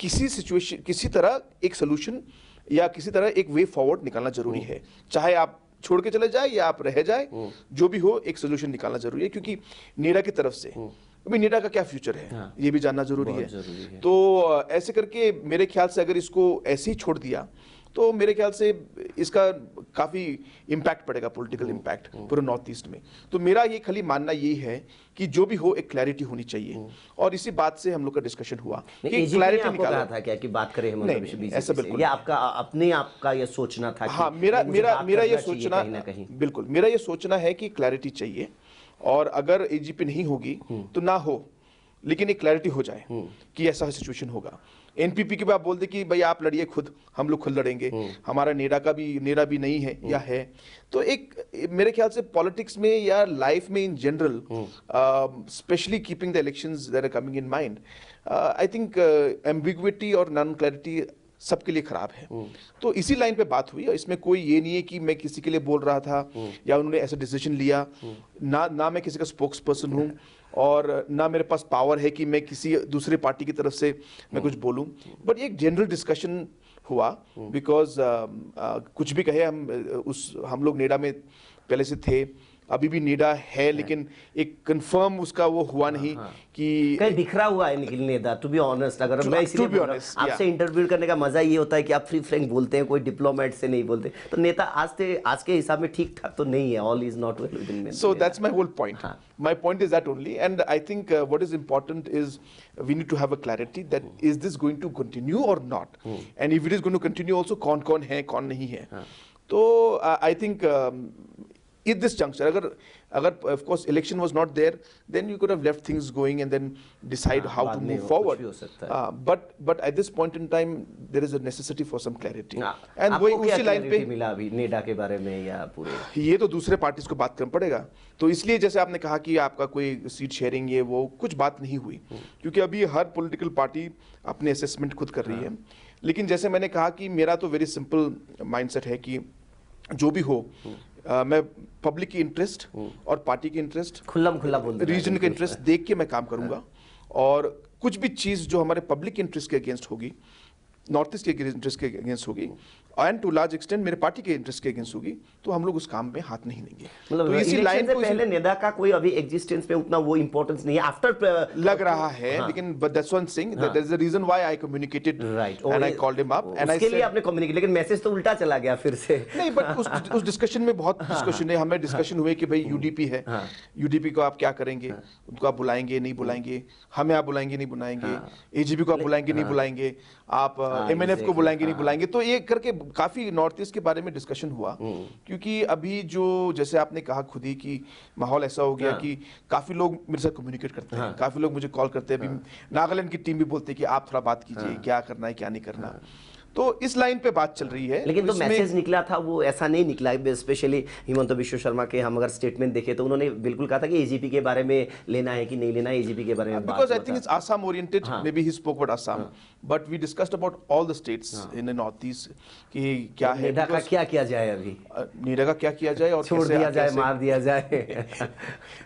किसी सिचुएशन, किसी तरह एक सोल्यूशन या किसी तरह एक वे फॉरवर्ड निकालना जरूरी है, चाहे आप छोड़ के चले जाए या आप रह जाए, जो भी हो एक सोल्यूशन निकालना जरूरी है, क्योंकि नेडा की तरफ से अभी नेडा का क्या फ्यूचर है, हाँ, ये भी जानना जरूरी है। तो ऐसे करके मेरे ख्याल से अगर इसको ऐसे ही छोड़ दिया तो मेरे ख्याल से इसका काफ़ी इम्पैक्ट पड़ेगा, पॉलिटिकल इम्पैक्ट पूरे नॉर्थ ईस्ट में। तो मेरा ये खाली मानना यही है कि जो भी हो एक क्लैरिटी होनी चाहिए, और इसी बात से हम लोग का डिस्कशन हुआ कि क्लैरिटी निकाला था क्या कि बात करें हेमंत बिश्व बीजेपी ऐसा से? बिल्कुल ये आपका अपने आप का ये सोचना था? हाँ, कि मेरा मुझे मेरा बात मेरा ये करना चाहिए सोचना, कहीं ना कहीं। बिल्कुल मेरा ये सोचना है कि क्लैरिटी चाहिए, और अगर एजीपी नहीं होगी तो ना हो, लेकिन एक क्लैरिटी हो जाए कि ऐसा सिचुएशन होगा। एनपीपी के बाद आप बोल दे कि भाई आप लड़िए खुद, हम लोग खुद लड़ेंगे, हमारा नेडा भी नहीं है या है, तो एक मेरे ख्याल से पॉलिटिक्स में या लाइफ में in general, specially keeping the elections that are coming in mind, I think ambiguity और नॉन क्लैरिटी सबके लिए खराब है। तो इसी लाइन पे बात हुई, और इसमें कोई ये नहीं है कि मैं किसी के लिए बोल रहा था या उन्होंने ऐसा डिसीजन लिया, ना मैं किसी का स्पोक्स पर्सन हूँ, और ना मेरे पास पावर है कि मैं किसी दूसरे पार्टी की तरफ से मैं कुछ बोलूं। बट एक जनरल डिस्कशन हुआ, बिकॉज कुछ भी कहे, हम लोग नेडा में पहले से थे, अभी भी नेडा है, लेकिन एक कंफर्म उसका वो हुआ नहीं कि कहीं बिखरा हुआ है निखिल नेदा, टू बी ऑनेस्ट। अगर मैं इसलिए बोल रहा हूं, आपसे इंटरव्यू करने का मजा ये होता है कि आप फ्री फ्रैंक बोलते हैं, कोई डिप्लोमेट से नहीं बोलते। तो नेता आज के हिसाब में ठीक ठाक तो नहीं है, all is not well within. So that's my whole point, my point is that only, and I think what is important is we need to have a clarity that is this going to continue और not, and if it is going to continue also कौन कौन है कौन नहीं है। तो I think at this juncture, agar of course election was not there, then you could have left things going and then decide how to move forward. But at this point in time there is a necessity for some clarity. And वही उसी line पे मिला अभी NEDA के बारे में, या पूरे ये तो दूसरे पार्टीज को बात करना पड़ेगा। तो इसलिए जैसे आपने कहा कि आपका कोई सीट शेयरिंग, ये वो कुछ बात नहीं हुई, क्योंकि अभी हर पॉलिटिकल पार्टी अपने असेसमेंट खुद कर रही है। लेकिन जैसे मैंने कहा कि मेरा तो वेरी सिंपल माइंडसेट है कि जो भी हो, मैं पब्लिक की इंटरेस्ट और पार्टी की इंटरेस्ट, खुला बोल रीजन का इंटरेस्ट देख के मैं काम करूंगा, और कुछ भी चीज जो हमारे पब्लिक इंटरेस्ट के अगेंस्ट होगी, नॉर्थ ईस्ट के इंटरेस्ट के अगेंस्ट होगी, एंड टू लार्ज एक्सटेंट मेरे पार्टी के इंटरेस्ट के अगेंस्ट होगी, तो हम लोग उस काम में हाथ नहीं देंगे। मतलब तो इसी लाइन से पहले नेदा का कोई अभी एग्जिस्टेंस में उतना वो इंपॉर्टेंस नहीं है, आफ्टर लग रहा है। लेकिन but that's one thing, that is the reason why I communicated and I called him up, and I उसके लिए आपने कम्युनिकेट, लेकिन मैसेज तो उल्टा चला गया फिर से। नहीं, बट उस डिस्कशन में बहुत डिस्कशन है, हमें डिस्कशन हुए कि भाई यूडीपी है, यूडीपी को आप क्या करेंगे, उनको आप बुलाएंगे नहीं बुलाएंगे, हमें आप बुलाएंगे नहीं बुलाएंगे, एजीपी को आप बुलाएंगे नहीं बुलाएंगे, आप एमएनएफ को बुलाएंगे नहीं बुलाएंगे। तो ये करके काफी नॉर्थ ईस्ट के बारे में डिस्कशन हुआ, क्योंकि अभी जो जैसे आपने कहा खुद ही कि माहौल ऐसा हो गया कि काफी लोग मेरे साथ कम्युनिकेट करते हैं, काफी लोग मुझे कॉल करते हैं। अभी नागालैंड की टीम भी बोलती है कि आप थोड़ा बात कीजिए, क्या करना है क्या नहीं करना। तो इस लाइन पे बात चल रही है। लेकिन तो मैसेज निकला था वो ऐसा नहीं निकला, स्पेशली हिमंत बिश्व शर्मा के हम अगर स्टेटमेंट देखें तो उन्होंने बिल्कुल कहा था कि एजीपी के बारे में लेना है कि नहीं लेना है, एजीपी के बारे में। Because I think it's Assam oriented, maybe he spoke about Assam, but we discussed about all the states in the north east कि क्या है, नेडा का क्या किया जाए, अभी नेडा का क्या किया जाए और छोड़ दिया जाए, मार दिया जाए।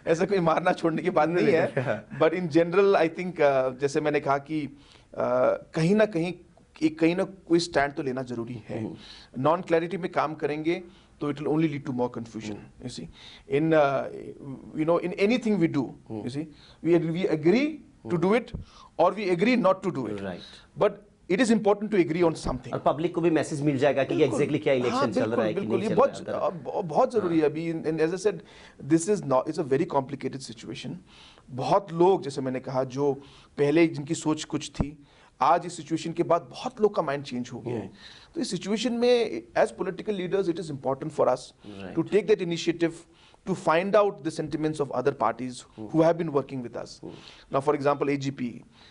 ऐसा कोई मारना छोड़ने की बात नहीं है, but in general I think जैसे मैंने कहा कि कहीं ना कोई स्टैंड तो लेना जरूरी है। नॉन क्लैरिटी में काम करेंगे तो it will only lead to more confusion. You see, in in anything we do, you see, we agree to do it और we agree not to do it, but it is important to agree on something. और public को भी message मिल जाएगा कि exactly क्या election चल रहा है कि नहीं चल रहा है। बहुत जरूरी है अभी। As I said, this is not, it's a very complicated situation. बहुत लोग, जैसे मैंने कहा, जो पहले जिनकी सोच कुछ थी, आज इस सिचुएशन के बाद बहुत लोग का माइंड चेंज हो गया है। तो इस सिचुएशन में as political leaders it is important for us to take that initiative to find out the sentiments of other parties who have been working with us. Now for example AGP,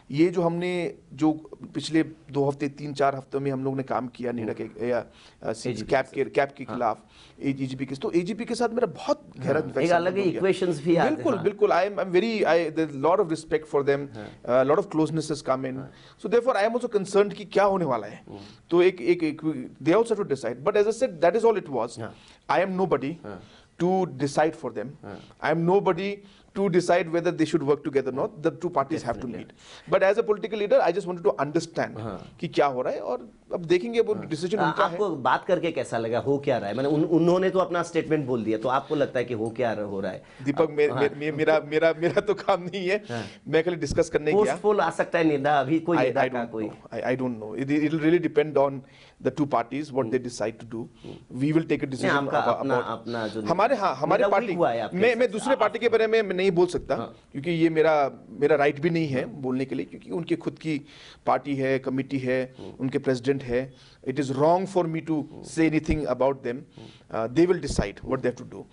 ये जो हमने जो पिछले 2 हफ्ते 3-4 हफ्तों में हम लोग ने काम किया नेडा के या कैप के खिलाफ AGP के, तो AGP के साथ मेरा बहुत गहरा एक अलग इक्वेशंस भी आते हैं। बिल्कुल I am very, there's a lot of respect for them, a lot of closeness has come in, so therefore I am also concerned कि क्या होने वाला है। तो एक they also have to decide, but as I said, that is all it was. I am nobody to decide for them. I am nobody to decide whether they should work together or not. The two parties have to meet. But as a political leader, I just wanted to understand कि क्या हो रहा है, और अब देखेंगे वो decision उनका है. आपको बात करके कैसा लगा, हो क्या रहा है? मैंने उन्होंने तो अपना स्टेटमेंट बोल दिया, तो आपको लगता है कि हो क्या हो रहा है? दीपक, मेरा तो काम नहीं है, मैं खाली डिस्कस करने गया. पोस्टपोल आ सकता है निदा, अभी कोई निदा का कोई. I don't know. It will really depend on the two parties what they decide to do. We will take a decision about हमारे पार्टी. मैं दूसरे पार्टी के बारे में नहीं बोल सकता, क्योंकि ये मेरा राइट भी नहीं है बोलने के लिए, क्योंकि उनकी खुद की पार्टी है, कमिटी है, उनके प्रेसिडेंट है. It is wrong for me to say anything about them. They will decide what they have to do.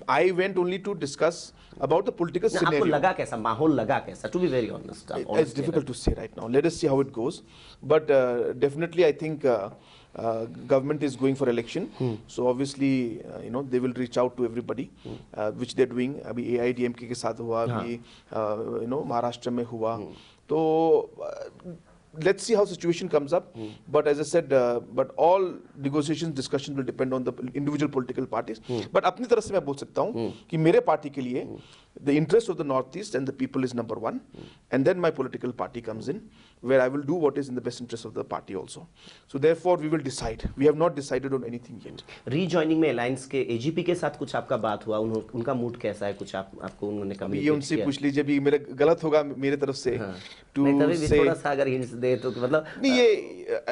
I went only to discuss about the political scenario. आपको लगा कैसा, माहौल लगा कैसा? To be very honest, it's difficult to say right now. Let us see how it goes. But definitely, I think government is going for election. So obviously, they will reach out to everybody, which they're doing. अभी AIDMK के साथ हुआ, अभी महाराष्ट्र में हुआ. तो let's see how situation comes up. But as I said, but all negotiations, discussions will depend on the individual political parties. But अपनी तरफ से मैं बोल सकता हूँ कि मेरे पार्टी के लिए the interest of the Northeast and the people is number one, and then my political party comes in, where I will do what is in the best interest of the party also. So therefore we will decide. We have not decided on anything yet. Rejoining में alliance के AGP के साथ कुछ आपका बात हुआ, उनका mood कैसा है, कुछ आपको उन्होंने कम्युनिकेट किया? ये उनसे पूछ लीजिए, भी मेरा गलत होगा मेरे तरफ से to say. थोड़ा सा अगर hints दे तो मतलब नहीं, ये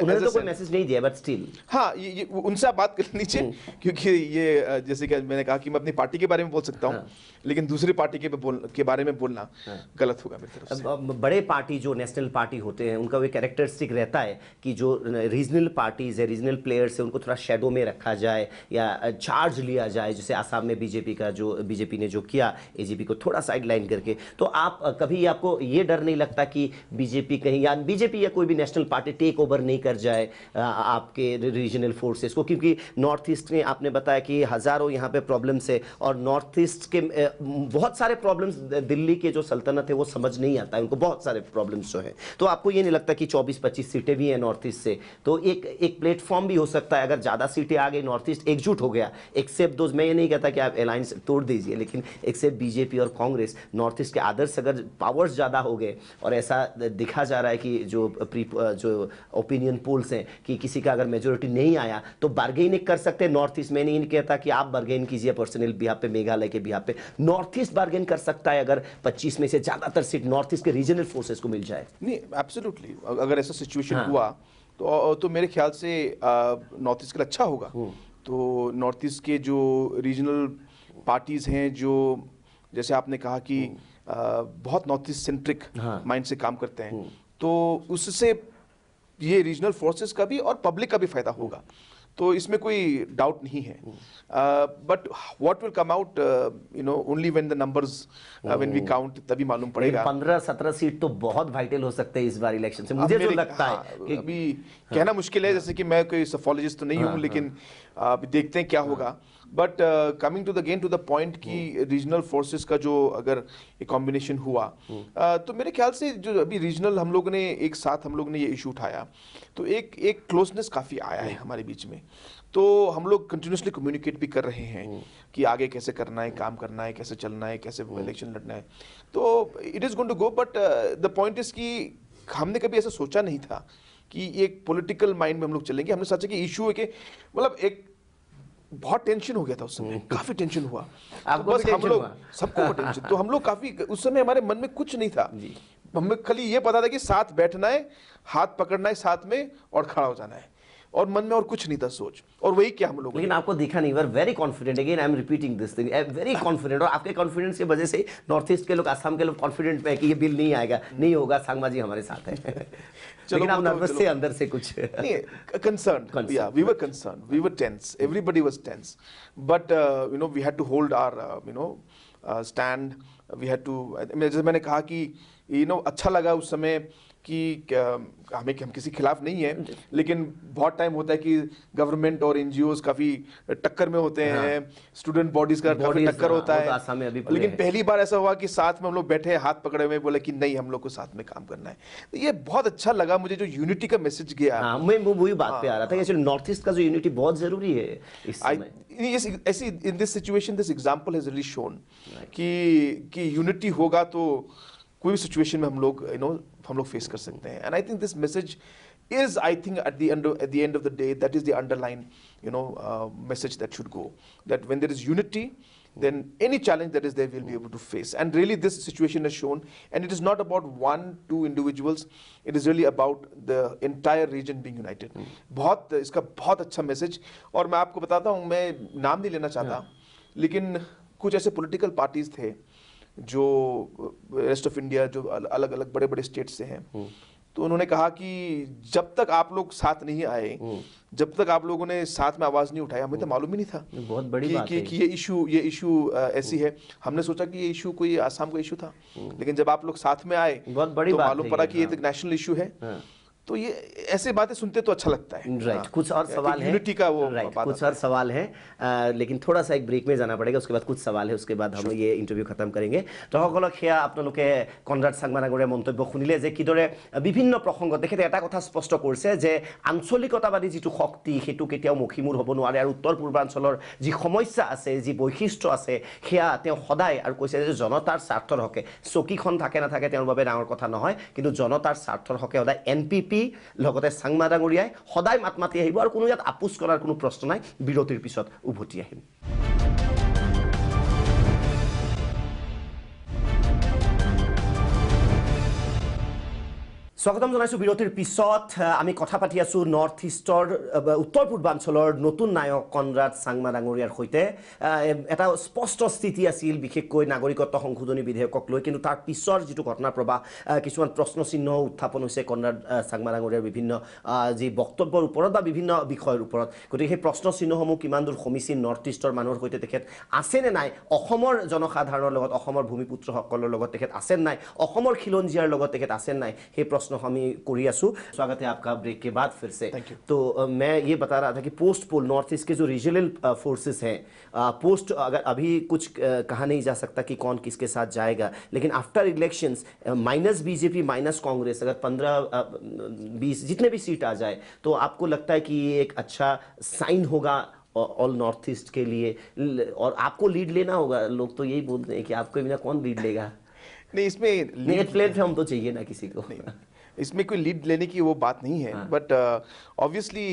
उन्होंने तो कोई मैसेज नहीं दिया, but still हाँ, ये उनसे आप बात कर लीजिए, क्योंकि ये जैसे कि मैंने कहा कि मैं अपनी पार्टी के बारे में बोल सकता हूँ, लेकिन दूसरी पार्टी के बारे में बोलना गलत होगा मेरी तरफ से. बड़े पार्टी जो नेशनल पार्टी होते हैं, उनका वो कैरेक्टरिस्टिक रहता है कि जो रीजनल पार्टीज है, रीजनल प्लेयर्स है, उनको थोड़ा शेडो में रखा जाए या चार्ज लिया जाए. जैसे आसाम में बीजेपी ने जो किया, एजीपी को थोड़ा साइडलाइन करके. तो आप कभी आपको ये डर नहीं लगता कि बीजेपी या कोई भी नेशनल पार्टी टेक ओवर नहीं कर जाए आपके रीजनल फोर्सेस को? क्योंकि नॉर्थ ईस्ट में आपने बताया कि हजारों यहाँ पे प्रॉब्लम्स है, और नॉर्थ ईस्ट के बहुत सारे प्रॉब्लम्स दिल्ली के जो सल्तनत है वो समझ नहीं आता है, उनको बहुत सारे प्रॉब्लम्स जो हैं. तो आपको ये नहीं लगता कि 24-25 सीटें भी हैं नॉर्थ ईस्ट से, तो एक प्लेटफॉर्म भी हो सकता है अगर ज़्यादा सीटें आ गई, नॉर्थ ईस्ट एकजुट हो गया, एक्सेप्ट दोस्त. मैं ये नहीं कहता कि आप अलायंस तोड़ दीजिए, लेकिन एक्सेप्ट बीजेपी और कांग्रेस, नॉर्थ ईस्ट के आदर्श अगर पावर्स ज़्यादा हो गए, और ऐसा दिखा जा रहा है कि जो ओपिनियन पोल्स हैं कि किसी का अगर मेजोरिटी नहीं आया तो बार्गेनिंग कर सकते हैं नॉर्थ ईस्ट. मैं नहीं कहता कि आप बार्गेन कीजिए पर्सनल बिहाफ पे, मेघालय के बिहाफ पे. नॉर्थ ईस्ट बार्गेन कर सकता है अगर 25 में से ज्यादातर सीट नॉर्थ ईस्ट के रीजनल फोर्सेस को मिल जाए. नहीं, एब्सोल्युटली, अगर ऐसा सिचुएशन हुआ तो मेरे ख्याल से नॉर्थ ईस्ट के लिए अच्छा होगा. तो नॉर्थ ईस्ट के जो रीजनल पार्टीज हैं, जो जैसे आपने कहा कि बहुत नॉर्थ ईस्ट सेंट्रिक माइंड से काम करते हैं, तो उससे ये रीजनल फोर्सेस का भी और पब्लिक का भी फायदा होगा. तो इसमें कोई डाउट नहीं है. But what will come out only when the numbers when we count, तभी मालूम पड़ेगा. 15-17 सीट तो बहुत वाइटल हो सकते हैं इस बार इलेक्शन से, मुझे जो लगता है कि अभी कहना मुश्किल है, जैसे कि मैं कोई सफोलॉजिस्ट तो नहीं हूँ, लेकिन देखते हैं क्या होगा. But coming to the point कि रीजनल फोर्सेस का जो अगर एक कॉम्बिनेशन हुआ, तो मेरे ख्याल से जो अभी रीजनल हम लोग ने एक साथ ये इशू उठाया, तो एक क्लोजनेस काफ़ी आया है हमारे बीच में. तो हम लोग कंटिन्यूसली कम्युनिकेट भी कर रहे हैं कि आगे कैसे करना है, काम करना है, कैसे चलना है, कैसे इलेक्शन लड़ना है. तो it is going to go. But the point is कि हमने कभी ऐसा सोचा नहीं था कि एक पॉलिटिकल माइंड में हम लोग चलेंगे. हमने सोचा कि इशू है कि मतलब एक बहुत टेंशन हो गया था उस समय, काफी टेंशन हुआ. तो बस हम लोग सबको टेंशन, तो हम लोग काफी उस समय हमारे मन में कुछ नहीं था. हमें खाली ये पता था कि साथ बैठना है, हाथ पकड़ना है साथ में और खड़ा हो जाना है, और मन में और कुछ नहीं था सोच, और वही क्या हम लोग. लेकिन आपको दिखा नहीं, were very confident. Again I am repeating this thing, very confident. और आपके कॉन्फिडेंस की वजह से नॉर्थ ईस्ट के लोग, असम के लोग कॉन्फिडेंट है कि ये बिल नहीं आएगा, नहीं होगा, सांगमा जी हमारे साथ है. लेकिन आप नर्वस थे अंदर से कुछ? नहीं, concerned. Yeah, we were concerned. We were tense. Everybody was tense. But we had to hold our stand. We had to. जैसे मैंने कहा कि अच्छा लगा उस समय कि हम किसी खिलाफ नहीं है, लेकिन बहुत टाइम होता है कि गवर्नमेंट और एनजीओज काफी टक्कर में होते हैं, स्टूडेंट बॉडीज का काफी टक्कर होता है. लेकिन पहली बार ऐसा हुआ कि साथ में हम लोग बैठे, हाथ पकड़े हुए, बोले कि नहीं, हम लोग को साथ में काम करना है. तो ये बहुत अच्छा लगा मुझे, जो यूनिटी का मैसेज गया. मैं वही बात पे आ रहा था कि नॉर्थ ईस्ट का जो यूनिटी बहुत जरूरी है इस समय. ऐसी in this situation, this example has really shown कि कि यूनिटी होगा तो कोई भी सिचुएशन में हम लोग फेस कर सकते हैं. And I think this message is, I think, at the end of the day, that is the underlying message that should go, that when there is unity, then any challenge that is there we'll be able to face. And really this situation has shown, and it is not about 1-2 individuals, it is really about the entire region being united. इसका बहुत अच्छा message. और मैं आपको बताता हूँ, मैं नाम नहीं लेना चाहता, लेकिन कुछ ऐसे पॉलिटिकल पार्टीज थे जो रेस्ट ऑफ इंडिया, जो अलग अलग बड़े बड़े स्टेट से हैं, तो उन्होंने कहा कि जब तक आप लोग साथ नहीं आए, जब तक आप लोगों ने साथ में आवाज नहीं उठाई, हमें तो मालूम ही नहीं था बहुत बड़ी बात है कि ये इशू ऐसी है. हमने सोचा कि ये इशू कोई आसाम का इशू था, लेकिन जब आप लोग साथ में आए बहुत बड़ी तो बात मालूम पड़ा कि ये तो नेशनल इशू है. तो ये ऐसे बातें सुनते तो अच्छा लगता है. राइट, कुछ और सवाल है, यूनिटी का वो राइट, कुछ और सवाल है, लेकिन थोड़ा सा एक ब्रेक में जाना पड़ेगा, उसके बाद कुछ सवाल है, उसके बाद हम ये इंटरव्यू खत्म करेंगे. দৰ্শকসকলক সেয়া আপোনালোকে কনৰাড চাংমাৰাঙৰীয়া মন্তব্য শুনিলে যে কিদৰে বিভিন্ন প্ৰসংগত তেখেতে এটা কথা স্পষ্ট কৰিছে যে আঞ্চলিকতাবাদী যিটো শক্তি সেইটো কেতিয়াও মখিমূৰ হ'ব নোৱাৰে, আৰু উত্তৰ পূৰ্বাঞ্চলৰ যি সমস্যা আছে, যি বৈশিষ্ট্য আছে, সেয়া তেওঁ সদায়, আৰু কৈছে যে জনতাৰ স্বাৰ্থৰ হকে চকীখন থাকে নাথাকে তেওঁৰ বাবে ডাঙৰ কথা নহয়, কিন্তু জনতাৰ স্বাৰ্থৰ হকে সদায় NPP লগতে চাংমাৰাঙৰীয়াই সদায় মাত মাতি আহিব, আৰু কোনো ইয়াত আপোচ কৰাৰ কোনো প্ৰশ্ন নাই. বিৰতিৰ পিছত উভতি আহিম. স্বাগতম জনাইছোঁ. বিৰতিৰ পিছত আমি কথা পাতি আছোঁ নৰ্থ ইষ্টৰ উত্তৰ পূৰ্বাঞ্চলৰ নতুন নায়ক কনৰাড চাংমাৰাঙৰীয়াৰ সৈতে. এটা স্পষ্ট স্থিতি আছিল বিশেষকৈ নাগৰিকত্ব সংশোধনী বিধেয়কক লৈ, কিন্তু তাৰ পিছৰ যিটো ঘটনা প্ৰবাহ, কিছুমান প্ৰশ্ন চিহ্ন উত্থাপন হৈছে কনৰাড চাংমাৰাঙৰীয়াৰ বিভিন্ন যি বক্তব্যৰ ওপৰত বা বিভিন্ন বিষয়ৰ ওপৰত. গতিকে সেই প্ৰশ্ন চিহ্নসমূহ কিমান দূৰ সমীচীন, নৰ্থ ইষ্টৰ মানুহৰ সৈতে তেখেত আছেনে নাই, অসমৰ জনসাধাৰণৰ লগত, অসমৰ ভূমিপুত্ৰসকলৰ লগত তেখেত আছে নাই, অসমৰ খিলঞ্জীয়াৰ লগত তেখেত আছে নাই, সেই প্ৰশ্ন हम कोरी आसू. स्वागत है आपका ब्रेक के बाद फिर से. तो मैं ये बता रहा था कि पोस्ट पोल नॉर्थ ईस्ट के जो रीजनल फोर्सेस हैं, पोस्ट अगर अभी कुछ कहा नहीं जा सकता कि कौन किसके साथ जाएगा, लेकिन after elections minus BJP minus Congress अगर 15-20 जितने भी सीट आ जाए, तो आपको लगता है कि ये एक अच्छा साइन होगा ऑल नॉर्थ ईस्ट के लिए, और आपको लीड लेना होगा. लोग तो यही बोलते हैं कि आपके बिना कौन लीड लेगा. नहीं, इसमें प्लेटफॉर्म तो चाहिए ना किसी को. इसमें कोई लीड लेने की वो बात नहीं है, बट ऑब्वियसली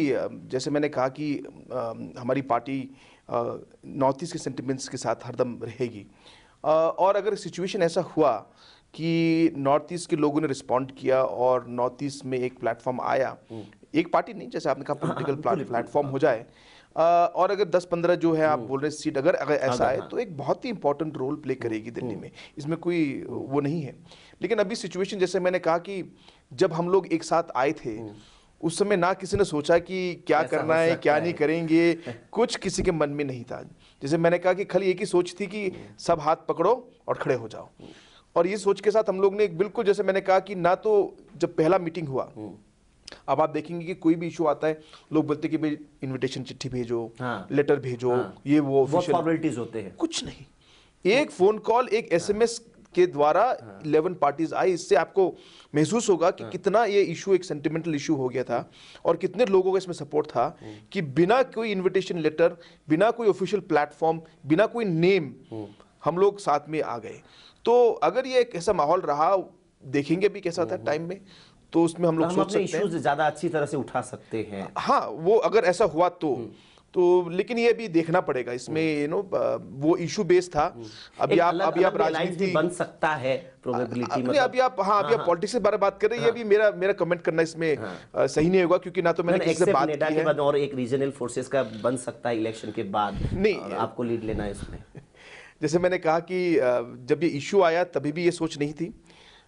जैसे मैंने कहा कि हमारी पार्टी नॉर्थ ईस्ट के सेंटिमेंट्स के साथ हरदम रहेगी. और अगर सिचुएशन ऐसा हुआ कि नॉर्थ ईस्ट के लोगों ने रिस्पॉन्ड किया और नॉर्थ ईस्ट में एक प्लेटफॉर्म आया, एक पार्टी नहीं, जैसे आपने कहा पॉलिटिकल प्लेटफॉर्म हो जाए, और अगर 10-15 जो है आप बोल रहे सीट अगर ऐसा है, तो एक बहुत ही इंपॉर्टेंट रोल प्ले करेगी दिल्ली में. इसमें कोई वो नहीं है. लेकिन अभी सिचुएशन, जैसे मैंने कहा कि जब हम लोग एक साथ आए थे, उस समय ना किसी ने सोचा कि क्या करना है, क्या नहीं करेंगे, कुछ किसी के मन में नहीं था. जैसे मैंने कहा कि खाली एक ही सोच थी कि सब हाथ पकड़ो और खड़े हो जाओ. और ये सोच के साथ हम लोग ने बिल्कुल, जैसे मैंने कहा कि ना तो जब पहला मीटिंग हुआ, अब आप देखेंगे कि कोई भी इशू आता है, लोग बोलते हैं कि भाई इनविटेशन चिट्ठी भेजो, लेटर भेजो, ये वो फॉर्मेलिटीज होते हैं. कुछ नहीं, एक फोन कॉल, एक SMS के द्वारा 11 पार्टीज आई. इससे आपको महसूस होगा कि कितना ये इशू एक सेंटिमेंटल इशू हो गया था, और कितने लोगों का इसमें सपोर्ट था कि बिना कोई इनविटेशन लेटर, बिना कोई ऑफिशियल प्लेटफॉर्म, बिना कोई नेम, हम लोग साथ में आ गए. तो अगर ये एक ऐसा माहौल रहा, देखेंगे भी कैसा था टाइम में, तो उसमें हम लोग सोच सकते हैं ज्यादा अच्छी तरह से उठा सकते हैं. हाँ, वो अगर ऐसा हुआ तो लेकिन ये भी देखना पड़ेगा. इसमें वो इशू बेस था. अभी आप राजनीति बन सकता है प्रोबेबिलिटी, मतलब अभी आप पॉलिटिक्स के बारे में बात कर रहे हैं. ये भी मेरा कमेंट करना इसमें सही नहीं होगा, क्योंकि ना तो मैंने किसी से बात की है. और एक रीजनल फोर्सेस का बन सकता है इलेक्शन के बाद, नहीं आपको लीड लेना है इसमें. जैसे मैंने कहा कि जब ये इशू आया तभी भी ये सोच नहीं थी.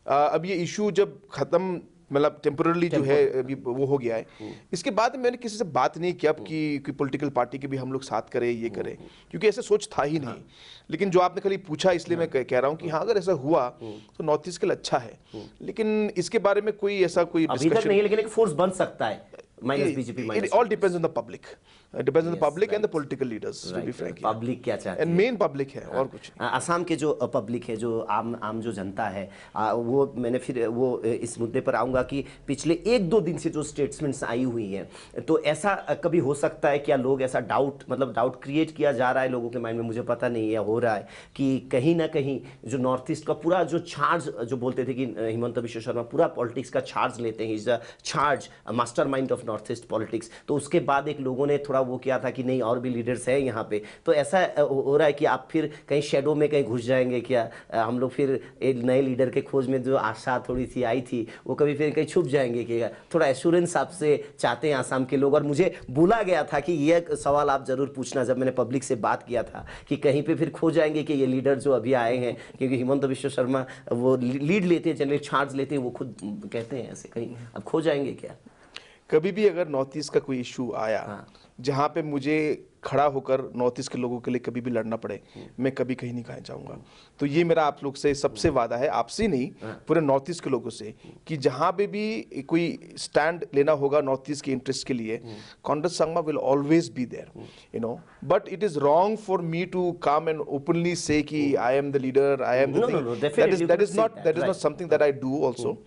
अब ये इशू जब खत्म, मतलब टेम्पररी जो है अभी वो हो गया है, इसके बाद मैंने किसी से बात नहीं किया कि कोई पॉलिटिकल पार्टी के भी हम लोग साथ करें, ये करें, क्योंकि ऐसे सोच था ही नहीं. लेकिन जो आपने खाली पूछा, इसलिए मैं कह रहा हूँ कि हाँ, अगर ऐसा हुआ तो नॉर्थ ईस्ट के लिए अच्छा है. लेकिन इसके बारे में कोई ऐसा कोई अभी तक नहीं, लेकिन एक फोर्स बन सकता है. Minus BJP It minus all depends on the public. It depends on the public and the political leaders, to be frank. Public क्या चाहती And है? main public है और कुछ नहीं. असम के जो पब्लिक है, जो आम जो जनता है, वो मैंने फिर वो इस मुद्दे पर आऊँगा कि पिछले 1-2 दिन से जो स्टेटमेंट्स आई हुई हैं, तो ऐसा कभी हो सकता है क्या लोग ऐसा डाउट क्रिएट किया जा रहा है लोगों के माइंड में, मुझे पता नहीं है, हो रहा है कि कहीं ना कहीं जो नॉर्थ ईस्ट का पूरा जो चार्ज, जो बोलते थे कि हिमंत बिश्व शर्मा पूरा पॉलिटिक्स का चार्ज लेते हैं, is the charge mastermind of North east politics, तो उसके बाद एक लोगों ने थोड़ा वो किया था कि नहीं और भी लीडर्स हैं यहाँ पे, तो ऐसा हो रहा है कि आप फिर कहीं शेडो में कहीं घुस जाएंगे क्या? हम लोग फिर एक नए लीडर के खोज में जो आशा थोड़ी सी आई थी वो कभी फिर कहीं छुप जाएंगे क्या? थोड़ा एश्योरेंस आपसे चाहते हैं आसाम के लोग। और मुझे बोला गया था कि ये सवाल आप जरूर पूछना जब मैंने पब्लिक से बात किया था कि कहीं पे फिर खो जाएंगे कि ये लीडर जो अभी आए हैं, क्योंकि हिमंत बिश्व शर्मा वो लीड लेते हैं, जनरली चार्ज लेते हैं, वो खुद कहते हैं ऐसे, कहीं अब खो जाएंगे क्या? कभी भी अगर नॉर्थ ईस्ट का कोई इशू आया जहाँ पे मुझे खड़ा होकर नॉर्थ ईस्ट के लोगों के लिए कभी भी लड़ना पड़े, मैं कभी कहीं नहीं जाऊंगा। तो ये मेरा आप लोग से सबसे वादा है, आपसे नहीं पूरे नॉर्थ ईस्ट के लोगों से, कि जहाँ पे भी कोई स्टैंड लेना होगा नॉर्थ ईस्ट के इंटरेस्ट के लिए, Congress Sangma will always be there, you know. But it is wrong for me to come and openly say कि I am the leader, I am the thing. That is not something that I do also.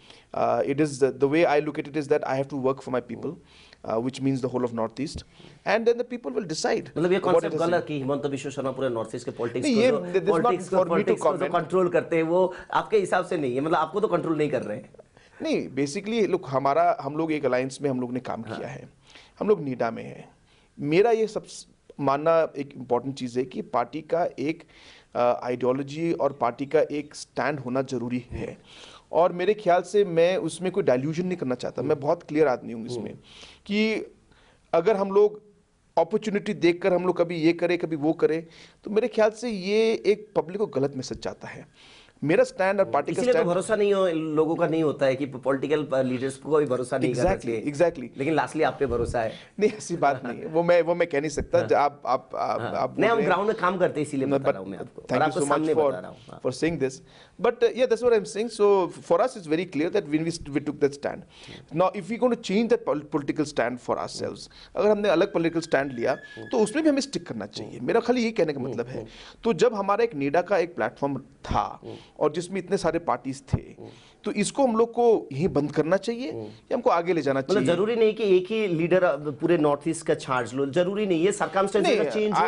It is the way I look at it is that I have to work for my people, which means the whole of Northeast, and then the people will decide. मतलब ये concept गलत कि हिमंत बिश्व शर्मा पूरे north east के politics को जो control करते हैं वो आपके हिसाब से नहीं है, मतलब आपको तो कंट्रोल नहीं कर रहे हैं। नहीं, बेसिकली लुक, हम लोग एक अलायंस में हम लोग ने काम किया है, हम लोग नीडा में हैं। मेरा ये सब मानना एक इम्पॉर्टेंट चीज़ है कि पार्टी का एक आइडियोलॉजी और पार्टी का एक स्टैंड होना जरूरी है, और मेरे ख्याल से मैं उसमें कोई डाइल्यूजन नहीं करना चाहता। मैं बहुत क्लियर आदमी हूँ इसमें कि अगर हम लोग अपॉर्चुनिटी देखकर हम लोग कभी ये करें कभी वो करें, तो मेरे ख्याल से ये एक पब्लिक को गलत मैसेज जाता है। मेरा स्टैंड और पार्टी का स्टैंड, तो भरोसा नहीं हो लोगों का, नहीं होता है कि पॉलिटिकल लीडर्स को भी भरोसा नहीं करते। एग्जैक्टली। लेकिन लास्टली आप पे भरोसा है। नहीं, ऐसी बात नहीं है, वो मैं कह नहीं सकता। आप नहीं, हम ग्राउंड में काम करते हैं इसीलिए बता रहा हूं मैं आपको, thank you so much for saying this, but yeah, that's what I'm saying. So for us it's very clear that when we took that stand. Now if we're going to change that political stand for ourselves, अगर हमने अलग political stand लिया तो उसमें भी हमें stick करना चाहिए। मेरा खाली ये कहने का मतलब है। तो जब हमारा एक नीडा का एक प्लेटफॉर्म था और जिसमें इतने सारे पार्टीज थे, तो इसको हम लोग को यहीं बंद करना चाहिए या हमको आगे ले जाना चाहिए? मतलब जरूरी नहीं कि एक ही लीडर पूरे नॉर्थ ईस्ट का चार्ज लो, जरूरी नहीं है, सर्कमस्टेंसेस का चेंज हो।